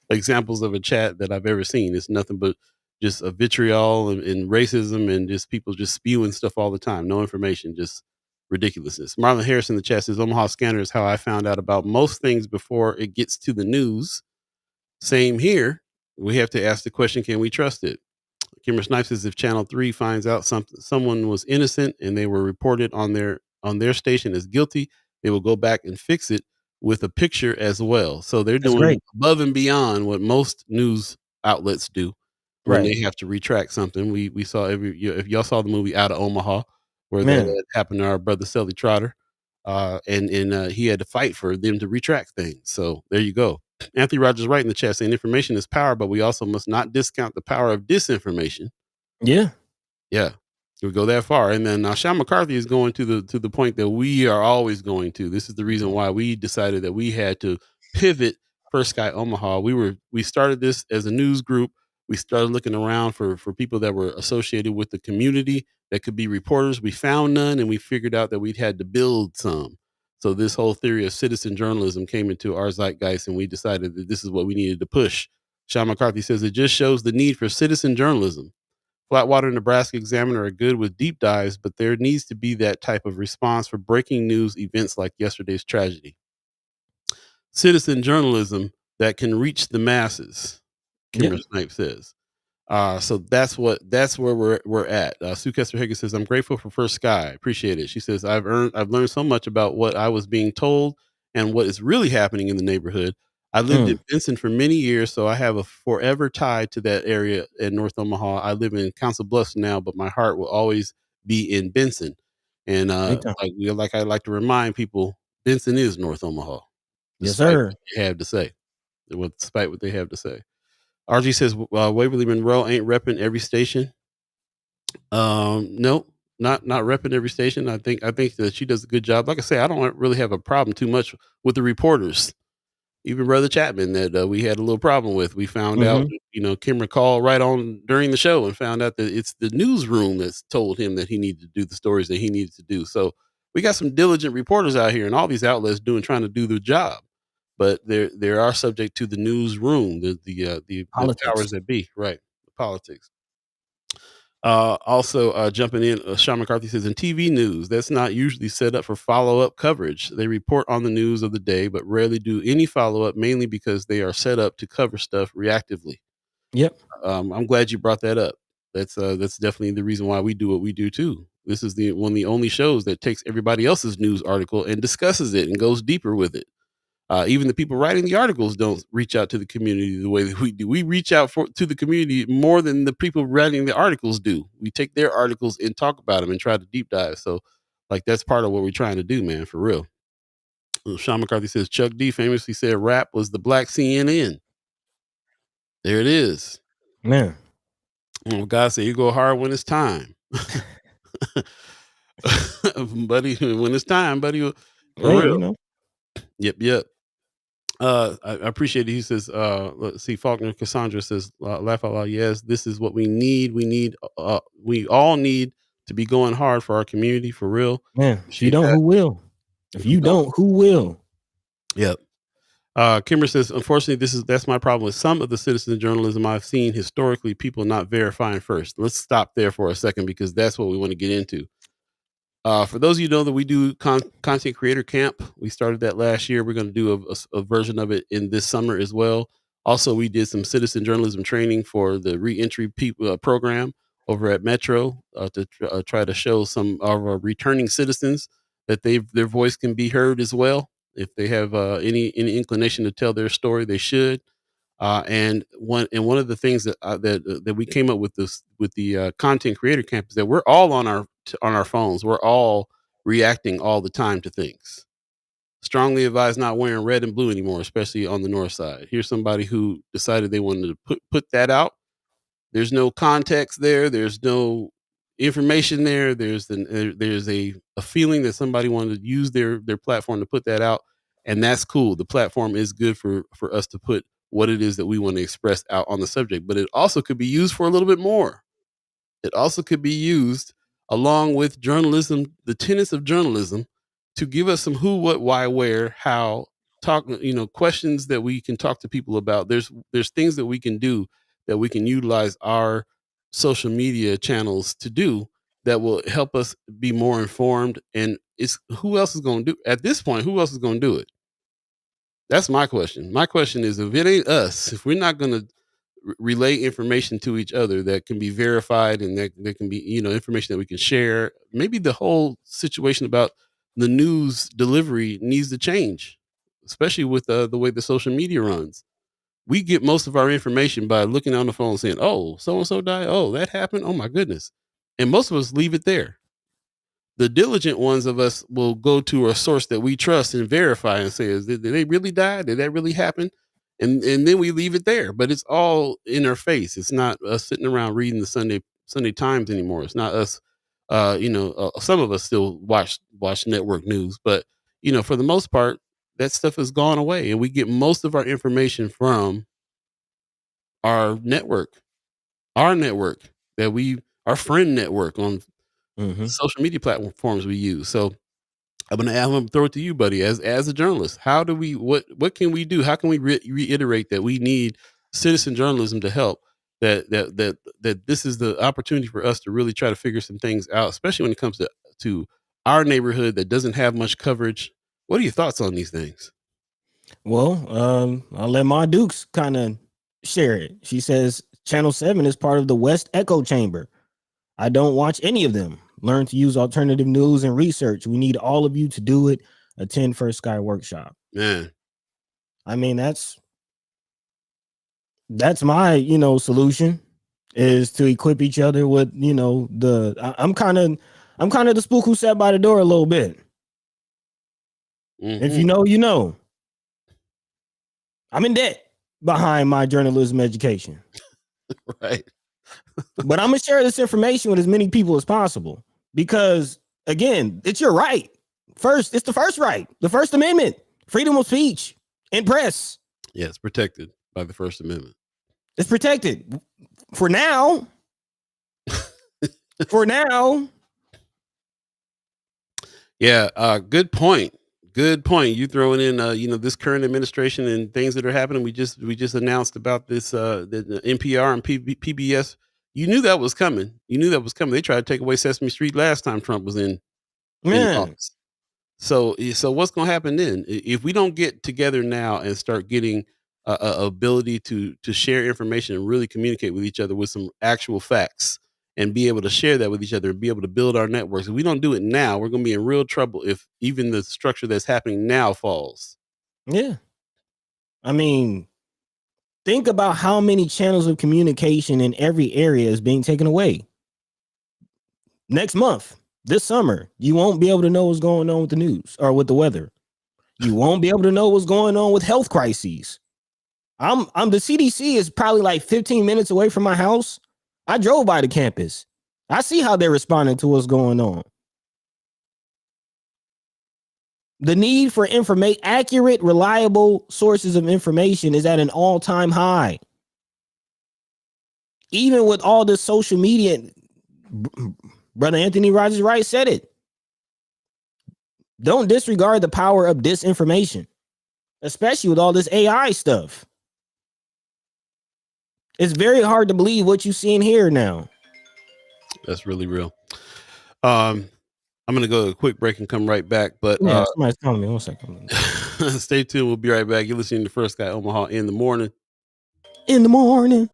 examples of a chat that I've ever seen. It's nothing but just a vitriol and racism and just people just spewing stuff all the time. No information, just ridiculousness. Marlon Harris in the chat says, Omaha Scanner is how I found out about most things before it gets to the news. Same here. We have to ask the question, can we trust it? Kimber Snipes says, if Channel 3 finds out someone was innocent and they were reported on their station as guilty, they will go back and fix it with a picture as well. So they're doing above and beyond what most news outlets do when they have to retract something. We saw if y'all saw the movie Out of Omaha, where that happened to our brother Selly Trotter, and he had to fight for them to retract things. So there you go. Anthony Rogers right in the chat saying information is power, but we also must not discount the power of disinformation. Yeah. We go that far. And then Sean McCarthy is going to the point that we are always going to. This is the reason why we decided that we had to pivot First Sky Omaha. We started this as a news group. We started looking around for people that were associated with the community that could be reporters. We found none, and we figured out that we'd had to build some. So this whole theory of citizen journalism came into our zeitgeist, and we decided that this is what we needed to push. Sean McCarthy says it just shows the need for citizen journalism. Flatwater Nebraska Examiner are good with deep dives, but there needs to be that type of response for breaking news events like yesterday's tragedy. Citizen journalism that can reach the masses, Kimber Snipe says. So that's where we're at. Sue Kessler Higgins says, I'm grateful for First Sky. Appreciate it. She says, I've learned so much about what I was being told and what is really happening in the neighborhood. I lived in Benson for many years, so I have a forever tie to that area in North Omaha. I live in Council Bluffs now, but my heart will always be in Benson. And like I like to remind people, Benson is North Omaha. Yes, sir. Despite what they have to say. RG says, Waverly Monroe ain't repping every station. Nope, not repping every station. I think that she does a good job. Like I say, I don't really have a problem too much with the reporters. Even Brother Chapman that we had a little problem with. We found out, Kimber called right on during the show and found out that it's the newsroom that's told him that he needed to do the stories that he needed to do. So we got some diligent reporters out here and all these outlets trying to do their job. But they are subject to the newsroom, the powers that be, right? The politics. Also, jumping in, Sean McCarthy says, in TV news, that's not usually set up for follow-up coverage. They report on the news of the day, but rarely do any follow-up, mainly because they are set up to cover stuff reactively. Yep. I'm glad you brought that up. That's definitely the reason why we do what we do too. This is one of the only shows that takes everybody else's news article and discusses it and goes deeper with it. Even the people writing the articles don't reach out to the community the way that we do. We reach out to the community more than the people writing the articles do. We take their articles and talk about them and try to deep dive. So, that's part of what we're trying to do, man, for real. Sean McCarthy says, Chuck D famously said rap was the black CNN. There it is. Man. God said, you go hard when it's time. Buddy, when it's time, buddy. For real. Yep. I appreciate it. He says, let's see, Faulkner Cassandra says, laugh out loud. Yes, this is what we need. We all need to be going hard for our community, for real. Man, if you don't, who will? If you don't, who will? Yep. Kimber says, unfortunately, that's my problem with some of the citizen journalism I've seen historically, people not verifying first. Let's stop there for a second because that's what we want to get into. For those of you who know that we do content creator camp, we started that last year. We're going to do a version of it in this summer as well. Also, we did some citizen journalism training for the reentry program over at Metro to try to show some of our returning citizens that their voice can be heard as well. If they have any inclination to tell their story, they should. And one of the things that we came up with with the content creator camp is that we're all on our phones. We're all reacting all the time to things. Strongly advise not wearing red and blue anymore, especially on the north side. Here's somebody who decided they wanted to put that out. There's no context there. There's no information there. There's a feeling that somebody wanted to use their platform to put that out, and that's cool. The platform is good for us to put what it is that we want to express out on the subject, but it also could be used for a little bit more. It also could be used along with journalism, the tenets of journalism, to give us some who, what, why, where, how, questions that we can talk to people about. There's things that we can do, that we can utilize our social media channels to do, that will help us be more informed. And it's who else is going to do at this point? Who else is going to do it? That's my question. My question is, if it ain't us, if we're not going to relay information to each other that can be verified, and that there can be, information that we can share, maybe the whole situation about the news delivery needs to change, especially with the way the social media runs. We get most of our information by looking on the phone saying, oh, so-and-so died. Oh, that happened. Oh my goodness. And most of us leave it there. The diligent ones of us will go to a source that we trust and verify and say, did they really die? Did that really happen? And then we leave it there. But it's all in our face. It's not us sitting around reading the Sunday Times anymore. It's not us. Some of us still watch network news, but for the most part, that stuff has gone away, and we get most of our information from our network, our friend network on social media platforms we use. So I'm gonna throw it to you, buddy, as a journalist. How do we what can we do? How can we reiterate that we need citizen journalism to help? That this is the opportunity for us to really try to figure some things out, especially when it comes to our neighborhood that doesn't have much coverage. What are your thoughts on these things? Well, I'll let Ma Dukes kind of share it. She says Channel 7 is part of the West Echo Chamber. I don't watch any of them. Learn to use alternative news and research. We need all of you to do it. Attend First Sky Workshop. Man, I mean, that's my, solution, is to equip each other with, I'm kind of the spook who sat by the door a little bit. If you know, you know. I'm in debt behind my journalism education. Right. But I'm going to share this information with as many people as possible, because, again, it's your right. First, it's the first right, the First Amendment, freedom of speech and press. Yeah, it's protected by the First Amendment. It's protected for now. For now. Yeah, good point. Good point. You throwing in, this current administration and things that are happening. We just announced about this, the NPR and PBS. You knew that was coming. They tried to take away Sesame Street last time Trump was in office. So what's going to happen then? If we don't get together now and start getting ability to share information and really communicate with each other with some actual facts, and be able to share that with each other and be able to build our networks. If we don't do it now, we're going to be in real trouble if even the structure that's happening now falls. Yeah. I mean, think about how many channels of communication in every area is being taken away. Next month, this summer, you won't be able to know what's going on with the news or with the weather. You won't be able to know what's going on with health crises. The CDC is probably like 15 minutes away from my house. I drove by the campus. I see how they're responding to what's going on. The need for accurate, reliable sources of information is at an all-time high. Even with all this social media, Brother Anthony Rogers Wright said it. Don't disregard the power of disinformation, especially with all this AI stuff. It's very hard to believe what you see and hear now. That's really real. I'm gonna go to a quick break and come right back. But Yeah, somebody's calling me. 1 second. stay tuned. We'll be right back. You're listening to First Guy Omaha in the morning. In the morning.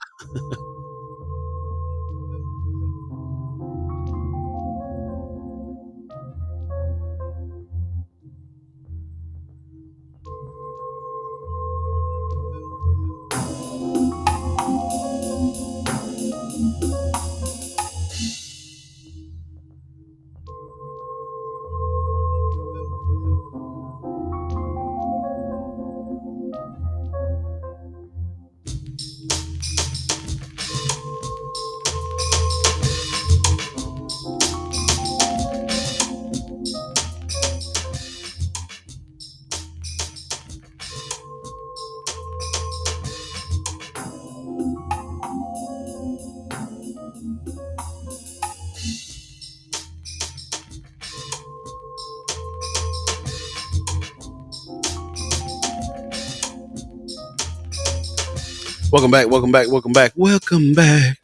Welcome back. Welcome back. Welcome back. Welcome back.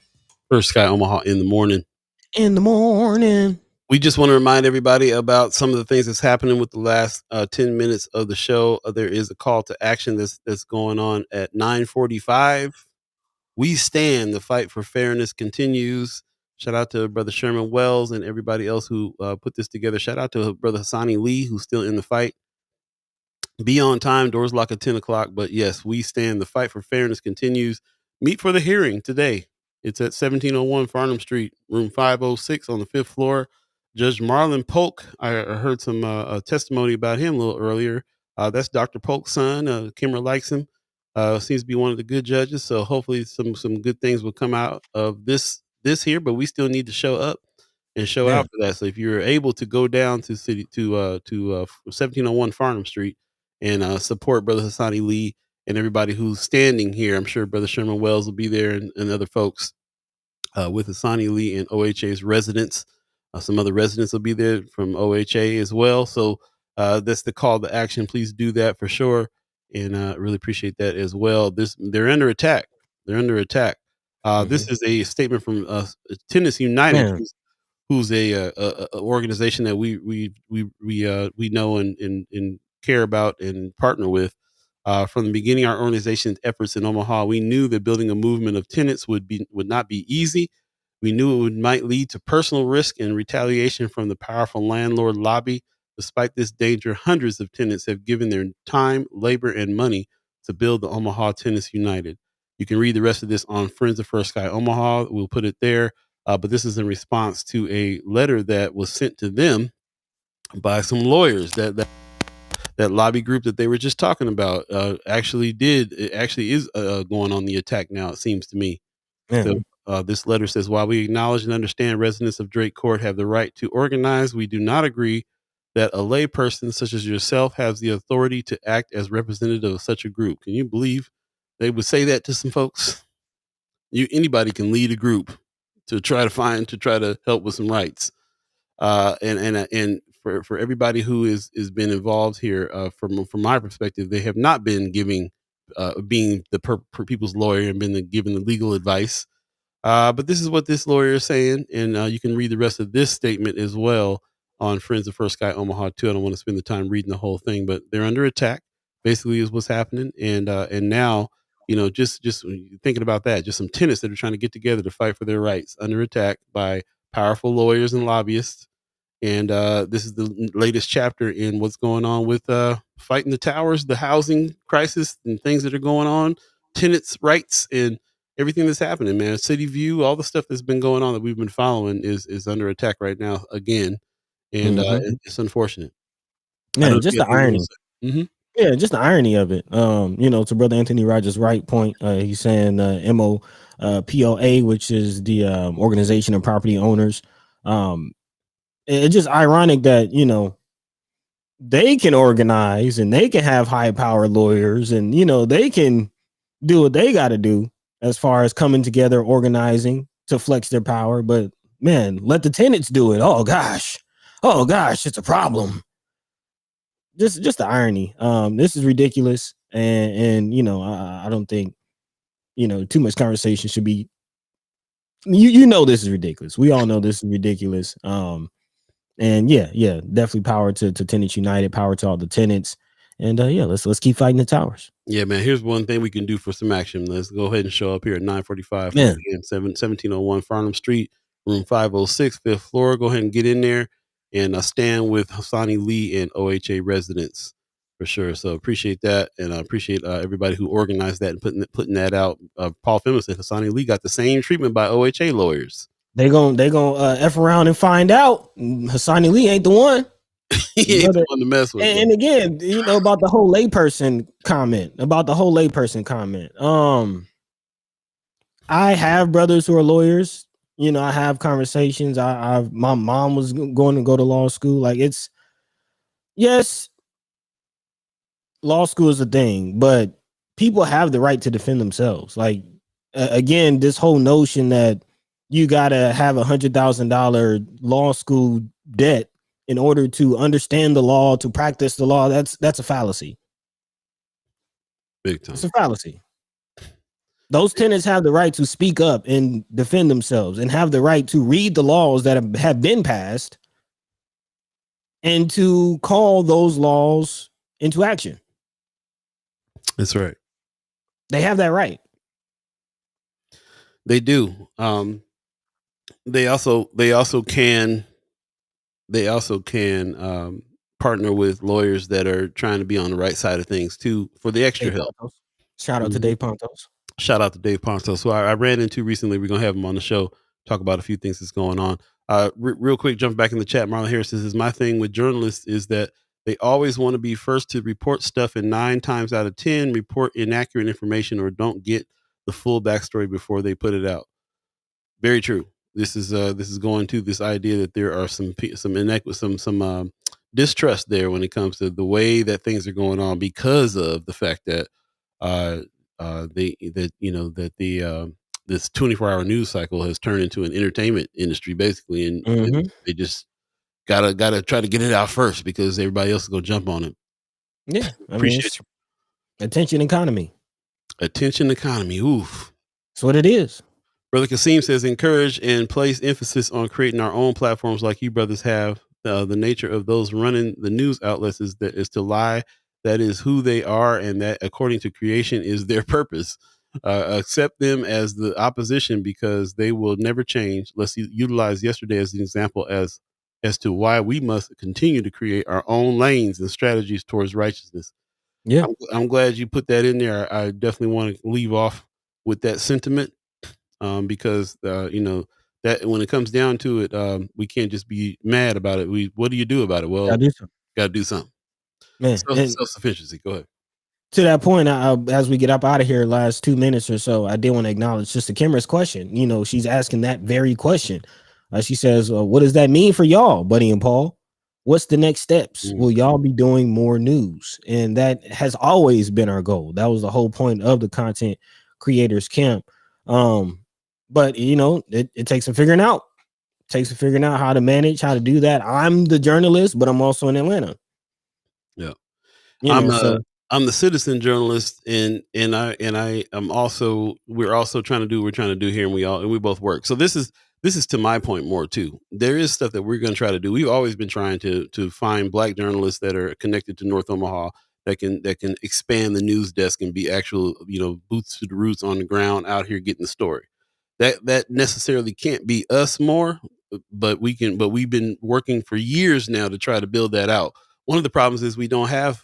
First Guy Omaha in the morning. In the morning. We just want to remind everybody about some of the things that's happening with the last 10 minutes of the show. There is a call to action that's going on at 9:45. We stand. The fight for fairness continues. Shout out to Brother Sherman Wells and everybody else who put this together. Shout out to Brother Hassani Lee, who's still in the fight. Be on time. Doors lock at 10 o'clock. But yes, we stand. The fight for fairness continues. Meet for the hearing today. It's at 1701 Farnham Street, room 506 on the 5th floor. Judge Marlon Polk, I heard some testimony about him a little earlier. That's Dr. Polk's son. Kimmer likes him. Seems to be one of the good judges. So hopefully some good things will come out of this here, but we still need to show up and show out for that. So if you're able to go down to 1701 Farnham Street and support Brother Hassani Lee and everybody who's standing here, I'm sure Brother Sherman Wells will be there and other folks with Hassani Lee and OHA's residents. Some other residents will be there from OHA as well. So that's the call to action. Please do that for sure. And really appreciate that as well. They're under attack. They're under attack. This is a statement from Tenants United, who's a organization that we know and care about and partner with. From the beginning, our organization's efforts in Omaha, we knew that building a movement of tenants would not be easy. We knew it might lead to personal risk and retaliation from the powerful landlord lobby. Despite this danger, hundreds of tenants have given their time, labor, and money to build the Omaha Tenants United. You can read the rest of this on Friends of First Guy Omaha. We'll put it there. But this is in response to a letter that was sent to them by some lawyers that lobby group that they were just talking about actually is going on the attack now, it seems to me. So this letter says, while we acknowledge and understand residents of Drake Court have the right to organize, we do not agree that a lay person such as yourself has the authority to act as representative of such a group. Can you believe they would say that to some folks? Anybody can lead a group to try to help with some rights. And for everybody who is been involved here, from my perspective, they have not been being the people's lawyer and been given the legal advice. But this is what this lawyer is saying, and you can read the rest of this statement as well on Friends of First Guy Omaha too. I don't want to spend the time reading the whole thing, but they're under attack. Basically, is what's happening, and now just thinking about that, just some tenants that are trying to get together to fight for their rights under attack by powerful lawyers and lobbyists. And this is the latest chapter in what's going on with fighting the towers, the housing crisis, and things that are going on, tenants' rights, and everything that's happening. Man, City View, all the stuff that's been going on that we've been following is under attack right now again, and it's unfortunate. Yeah, just the irony. Mm-hmm. Yeah, just the irony of it. To Brother Anthony Rogers' right point, he's saying MOPOA, which is the Organization of Property Owners. It's just ironic that they can organize and they can have high power lawyers and they can do what they got to do as far as coming together, organizing to flex their power. But man, let the tenants do it. Oh gosh, it's a problem. Just the irony. This is ridiculous, and I don't think too much conversation should be. This is ridiculous. We all know this is ridiculous. And yeah, definitely power to Tenants United, power to all the tenants. And let's keep fighting the towers. Yeah, man. Here's one thing we can do for some action. Let's go ahead and show up here at 9:45 Yeah. again, 1701 Farnham Street, room 506, 5th floor. Go ahead and get in there and stand with Hassani Lee and OHA residents for sure. So appreciate that, and I appreciate everybody who organized that and putting that out. Paul Phillips said Hassani Lee got the same treatment by OHA lawyers. They gon' F around and find out Hassani Lee ain't the one. He ain't the one to mess with. And again, about the whole layperson comment. I have brothers who are lawyers. I have conversations. My mom was going to go to law school. Like yes, law school is a thing, but people have the right to defend themselves. Like again, this whole notion that you gotta have $100,000 law school debt in order to understand the law, to practice the law, that's a fallacy. Big time. It's a fallacy. Those tenants have the right to speak up and defend themselves, and have the right to read the laws that have been passed and to call those laws into action. That's right. They have that right. They do. They also can partner with lawyers that are trying to be on the right side of things too, for the extra help. Shout out to Dave Pontos. Shout out to Dave Pontos, who I ran into recently. We're gonna have him on the show, talk about a few things that's going on. Real quick, jump back in the chat. Marlon Harris says, my thing with journalists is that they always want to be first to report stuff, and 9 times out of 10 report inaccurate information or don't get the full backstory before they put it out. Very true. This is going to this idea that there are some distrust there when it comes to the way that things are going on, because of the fact that this 24-hour news cycle has turned into an entertainment industry basically, and they just gotta try to get it out first because everybody else is gonna jump on it. Yeah, Appreciate you. Attention economy. Oof, that's what it is. Brother Kasim says, encourage and place emphasis on creating our own platforms like you brothers have. The nature of those running the news outlets is to lie. That is who they are, and that according to creation is their purpose. Accept them as the opposition because they will never change. Let's utilize yesterday as an example as to why we must continue to create our own lanes and strategies towards righteousness. Yeah, I'm glad you put that in there. I definitely want to leave off with that sentiment. Because that when it comes down to it, we can't just be mad about it. What do you do about it? Well, gotta do something. Man, self-sufficiency. Go ahead. To that point, as we get up out of here, last 2 minutes or so, I did want to acknowledge Sister Kimmer's question. She's asking that very question. She says, what does that mean for y'all, Buddy and Paul? What's the next steps? Will y'all be doing more news? And that has always been our goal. That was the whole point of the content creators camp. But it takes some figuring out. It takes some figuring out how to manage, how to do that. I'm the journalist, but I'm also in Atlanta. Yeah, I'm the citizen journalist, and I am also. We're also trying to do what we're trying to do here, and we both work. So this is to my point more too. There is stuff that we're going to try to do. We've always been trying to find Black journalists that are connected to North Omaha that can expand the news desk and be actual boots to the roots on the ground out here getting the story. That necessarily can't be us more, but we can. But we've been working for years now to try to build that out. One of the problems is we don't have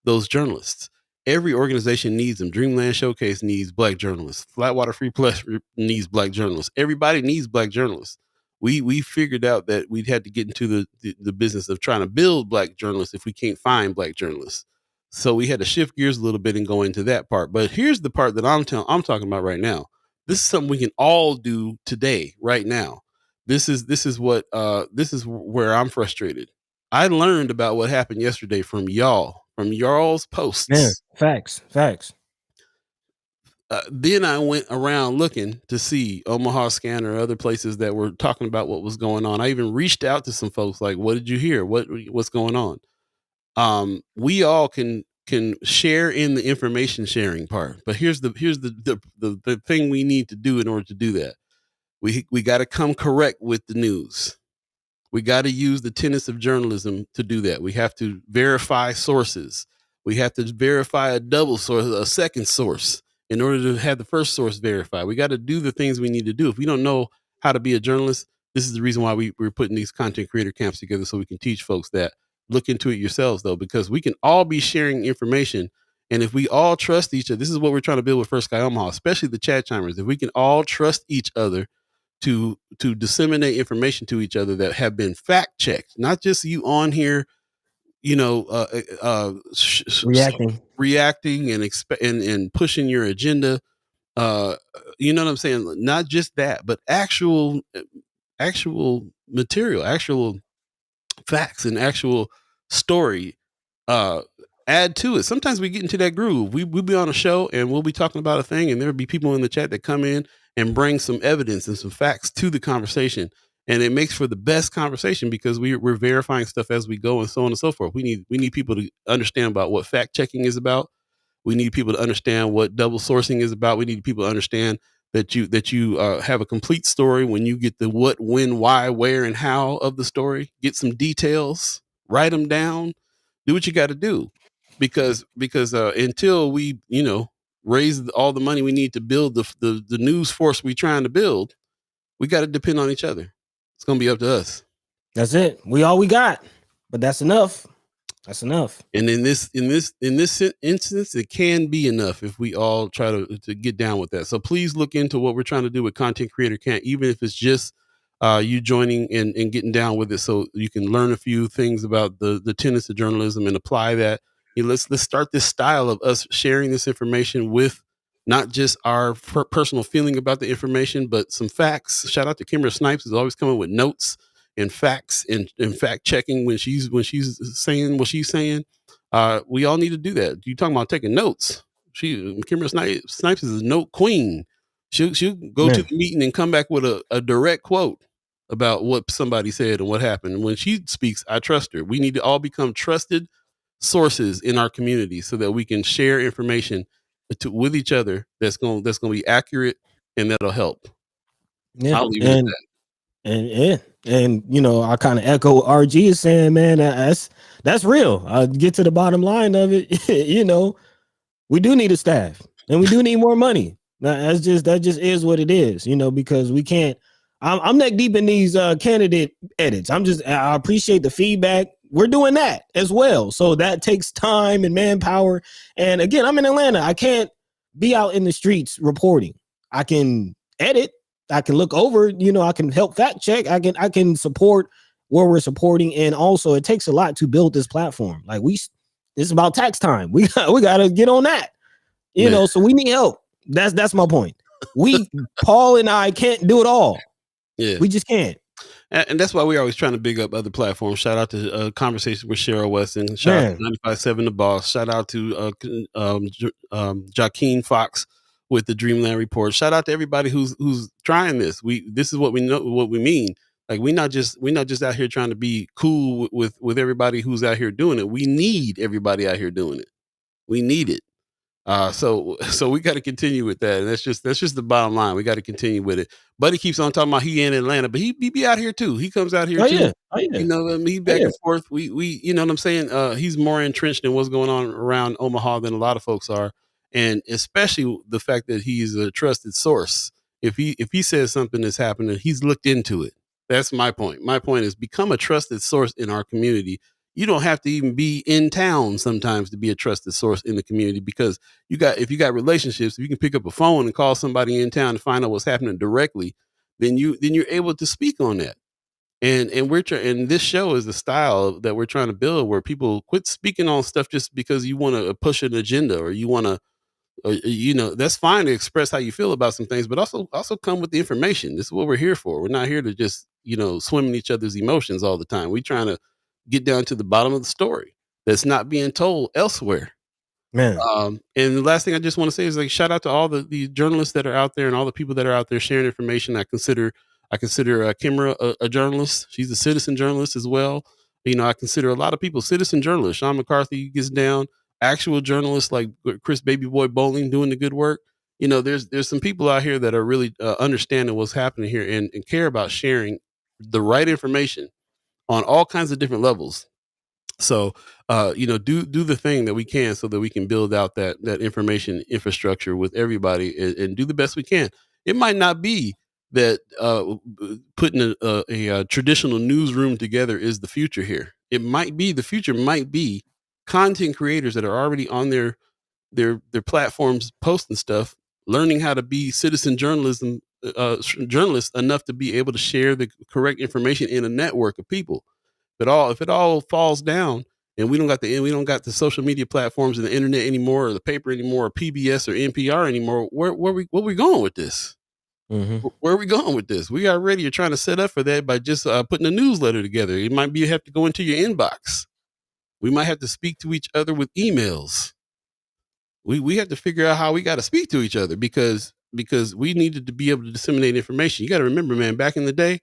those journalists. Every organization needs them. Dreamland Showcase needs Black journalists. Flatwater Free Plus needs Black journalists. Everybody needs Black journalists. We figured out that we'd had to get into the business of trying to build Black journalists if we can't find Black journalists. So we had to shift gears a little bit and go into that part. But here's the part that I'm talking about right now. This is something we can all do today, right now. This is where I'm frustrated. I learned about what happened yesterday from y'all's posts. Yeah, facts. Then I went around looking to see Omaha Scanner, other places that were talking about what was going on. I even reached out to some folks like, what did you hear? What's going on? We all can share in the information sharing part, but here's the thing we need to do in order to do that. We got to come correct with the news. We got to use the tenets of journalism to do that. We have to verify sources. We have to verify a double source, a second source, in order to have the first source verified. We got to do the things we need to do. If we don't know how to be a journalist, this is the reason why we're putting these content creator camps together, so we can teach folks that. Look into it yourselves, though, because we can all be sharing information. And if we all trust each other, this is what we're trying to build with First Sky Omaha, especially the chat chimers. If we can all trust each other to disseminate information to each other that have been fact checked, not just you on here, reacting and pushing your agenda. You know what I'm saying? Not just that, but actual material, actual facts and actual story. Add to it. Sometimes we get into that groove. We'll be on a show and we'll be talking about a thing, and there'll be people in the chat that come in and bring some evidence and some facts to the conversation. And it makes for the best conversation because we're verifying stuff as we go and so on and so forth. We need people to understand about what fact checking is about. We need people to understand what double sourcing is about. We need people to understand that you have a complete story when you get the what, when, why, where, and how of the story. Get some details, write them down, do what you got to do, because until we raise all the money we need to build the news force we're trying to build, we got to depend on each other. It's gonna be up to us. That's it. We all we got, but that's enough. That's enough. And in this instance, it can be enough if we all try to get down with that. So please look into what we're trying to do with Content Creator Camp, even if it's just you joining and getting down with it, so you can learn a few things about the tenets of journalism and apply that. Let's start this style of us sharing this information with not just our personal feeling about the information, but some facts. Shout out to Kimber Snipes, who's always coming with notes and facts and fact checking when she's saying what she's saying. We all need to do that. You talking about taking notes? Kimber Snipes is a note queen. She'll go to the meeting and come back with a direct quote about what somebody said and what happened. And when she speaks, I trust her. We need to all become trusted sources in our community so that we can share information with each other that's going to be accurate and that'll help. Yeah. I'll leave it at that. And I kind of echo what RG is saying, man. That's real. I'll get to the bottom line of it. We do need a staff and we do need more money. That just is what it is, because we can't. I'm neck deep in these candidate edits. I appreciate the feedback. We're doing that as well. So that takes time and manpower. And again, I'm in Atlanta. I can't be out in the streets reporting. I can edit. I can look over, I can help fact check. I can support where we're supporting. And also it takes a lot to build this platform. Like it's about tax time. We got to get on that, so we need help. That's my point. Paul and I can't do it all. Yeah, we just can't. And that's why we're always trying to big up other platforms. Shout out to Conversation with Cheryl Weston. Shout out to 95.7 The Boss. Shout out to Joaquin Fox with the Dreamland Report. Shout out to everybody who's trying this. This is what we know, what we mean. Like we're not just out here trying to be cool with everybody who's out here doing it. We need everybody out here doing it. We need it. So we got to continue with that. And that's just the bottom line. We got to continue with it. Buddy keeps on talking about he in Atlanta, but he be out here too. He comes out here too. Yeah. He back and forth. We you know what I'm saying? He's more entrenched in what's going on around Omaha than a lot of folks are. And especially the fact that he's a trusted source. If he says something that's happening, he's looked into it. That's my point. My point is become a trusted source in our community. You don't have to even be in town sometimes to be a trusted source in the community, because if you got relationships, if you can pick up a phone and call somebody in town to find out what's happening directly, then you're able to speak on that. And this show is the style that we're trying to build, where people quit speaking on stuff just because you want to push an agenda, or you want to, that's fine to express how you feel about some things, but also come with the information. This is what we're here for. We're not here to just, swim in each other's emotions all the time. We're trying to get down to the bottom of the story that's not being told elsewhere. Man. And the last thing I just want to say is, like, shout out to all the journalists that are out there and all the people that are out there sharing information. I consider Kimra a journalist. She's a citizen journalist as well. I consider a lot of people citizen journalists. Sean McCarthy gets down. Actual journalists like Chris Baby Boy Bowling doing the good work. There's some people out here that are really understanding what's happening here and care about sharing the right information on all kinds of different levels. So, do the thing that we can so that we can build out that information infrastructure with everybody and do the best we can. It might not be that putting a traditional newsroom together is the future here. It might be the future might be content creators that are already on their platforms posting stuff, learning how to be citizen journalists enough to be able to share the correct information in a network of people. If it all falls down and we don't got the social media platforms and the internet anymore, or the paper anymore, or PBS or NPR anymore, where we going with this? Mm-hmm. Where are we going with this? We already are trying to set up for that by just putting a newsletter together. It might be you have to go into your inbox. We might have to speak to each other with emails. We have to figure out how we got to speak to each other because we needed to be able to disseminate information. You got to remember, man, back in the day,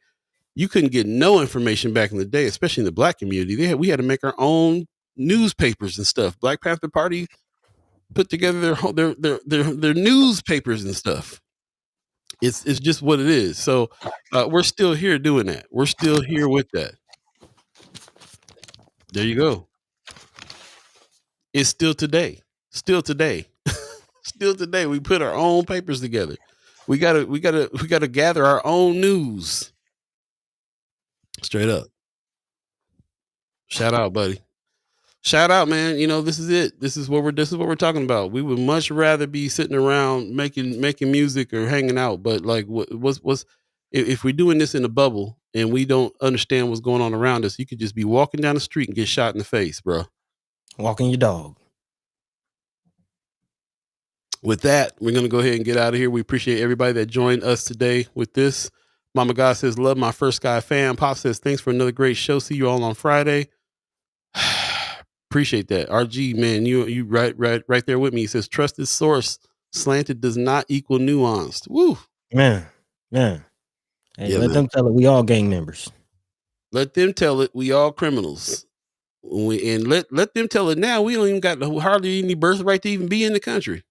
you couldn't get no information back in the day, especially in the black community. We had to make our own newspapers and stuff. Black Panther Party put together their newspapers and stuff. It's just what it is. So we're still here doing that. We're still here with that. There you go. It's still today. Still today. Still today. We put our own papers together. We gotta gather our own news. Straight up. Shout out, buddy. Shout out, man. This is it. This is what we're talking about. We would much rather be sitting around making music or hanging out. But like, if we're doing this in a bubble and we don't understand what's going on around us, you could just be walking down the street and get shot in the face, bro. Walking your dog. With that, we're gonna go ahead and get out of here. We appreciate everybody that joined us today with this. Mama God says, "Love my First Sky fam." Pop says, "Thanks for another great show. See you all on Friday." Appreciate that. RG, man, you right there with me. He says, "Trusted source, slanted does not equal nuanced." Woo. Man. Hey, Yeah, let man. them tell it. We all gang members. Let them tell it. We all criminals. And let them tell it now. We don't even got hardly any birthright to even be in the country.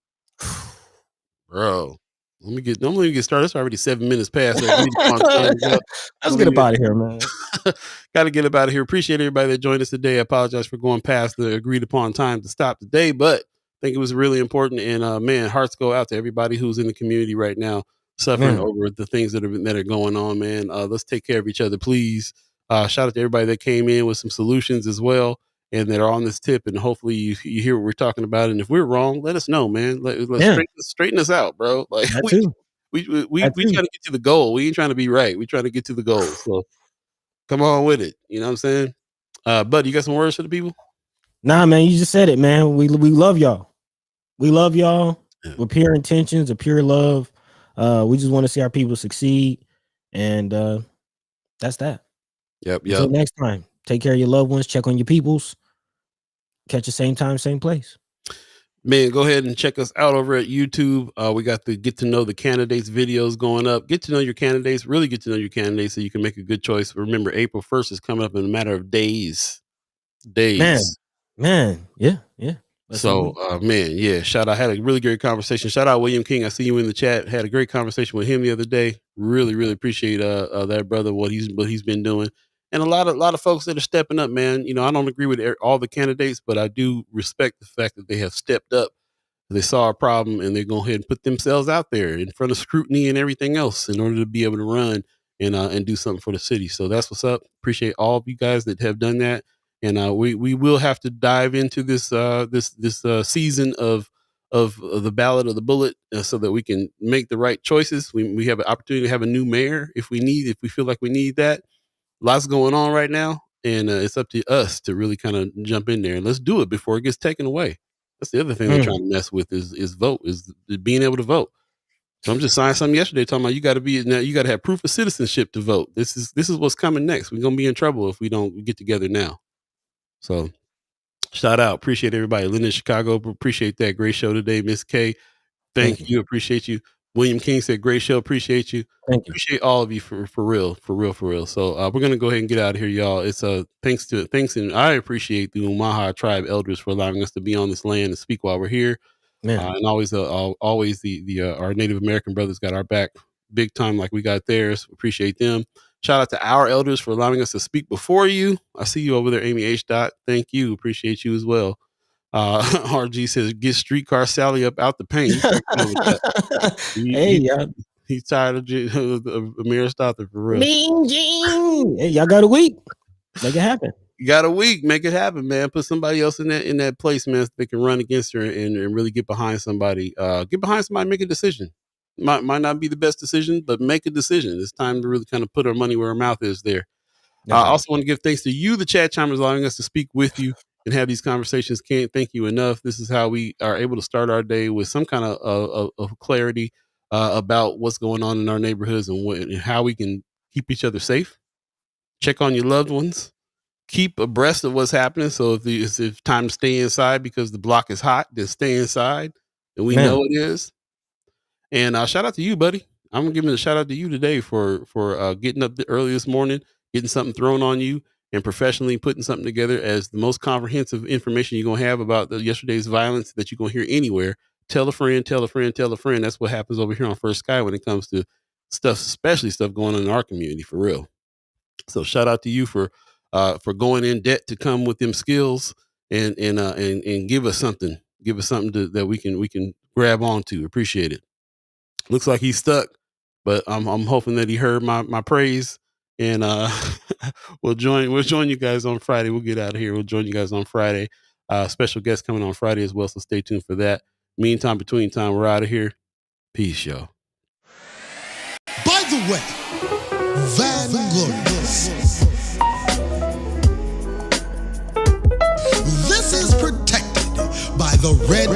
Bro, let me get started. It's already 7 minutes past. Let's get up out of here, man. Got to get up out of here. Appreciate everybody that joined us today. I apologize for going past the agreed upon time to stop today, but I think it was really important. And man, hearts go out to everybody who's in the community right now suffering over the things that are going on, man. Let's take care of each other, please. Shout out to everybody that came in with some solutions as well and that are on this tip. And hopefully you hear what we're talking about. And if we're wrong, let us know, man. Let's straighten us out, bro. Like we trying to get to the goal. We ain't trying to be right. We trying to get to the goal. So come on with it. You know what I'm saying? Bud, you got some words for the people? Nah, man, you just said it, man. We love y'all. We love y'all with pure intentions, of pure love. We just want to see our people succeed. And that's that. Yep. Until next time, take care of your loved ones, check on your peoples. Catch the same time, same place. Man, go ahead and check us out over at YouTube. We got the Get to Know the Candidates videos going up. Get to know your candidates. Really get to know your candidates so you can make a good choice. Remember, April 1st is coming up in a matter of days. Man. Yeah. So, shout out. I had a really great conversation. Shout out William King. I see you in the chat. Had a great conversation with him the other day. Really, really appreciate that brother, what he's been doing. And a lot of folks that are stepping up, man. I don't agree with all the candidates, but I do respect the fact that they have stepped up. They saw a problem and they go ahead and put themselves out there in front of scrutiny and everything else in order to be able to run and do something for the city. So that's what's up. Appreciate all of you guys that have done that. And we will have to dive into this season of the ballot of the bullet so that we can make the right choices. We have an opportunity to have a new mayor if we feel like we need that. Lots going on right now, and it's up to us to really kind of jump in there and let's do it before it gets taken away. That's the other thing they're trying to mess with is being able to vote. So I'm just signing something yesterday talking about you got to have proof of citizenship to vote. This is what's coming next. We're gonna be in trouble if we don't get together now. So shout out, appreciate everybody. Lynn in Chicago, appreciate that great show today. Miss K, thank you, appreciate you. William King said, great show. Appreciate you. Thank you. Appreciate all of you for real. So we're going to go ahead and get out of here, y'all. It's thanks and I appreciate the Umaha tribe elders for allowing us to be on this land and speak while we're here. And always the our Native American brothers got our back big time like we got theirs. Appreciate them. Shout out to our elders for allowing us to speak before you. I see you over there, Amy H. Dot. Thank you. Appreciate you as well. RG says, get streetcar Sally up out the pain. Hey, y'all. He's tired of Amir Stothard for real. Mean Gene. Hey, y'all got a week. Make it happen. You got a week. Make it happen, man. Put somebody else in that place, man, so they can run against her and really get behind somebody. Get behind somebody, make a decision. Might not be the best decision, but make a decision. It's time to really kind of put our money where our mouth is there. I also want to give thanks to you, the chat chimers, allowing us to speak with you and have these conversations. Can't thank you enough. This is how we are able to start our day with some kind of clarity about what's going on in our neighborhoods and how we can keep each other safe. Check on your loved ones. Keep abreast of what's happening. So if it's time to stay inside because the block is hot, then stay inside. And we know it is. And shout out to you, buddy. I'm giving a shout out to you today for getting up early this morning, getting something thrown on you, and professionally putting something together as the most comprehensive information you're going to have about yesterday's violence that you're going to hear anywhere. Tell a friend, tell a friend, tell a friend. That's what happens over here on First Sky when it comes to stuff, especially stuff going on in our community, for real. So shout out to you for going in debt to come with them skills and give us something. Give us something that we can grab onto. Appreciate it. Looks like he's stuck, but I'm hoping that he heard my praise, and we'll join you guys on Friday. We'll get out of here. We'll join you guys on Friday. Special guest coming on Friday as well, so stay tuned for that. Meantime, between time, we're out of here. Peace, y'all. By the way, Vanglorious, this is protected by the red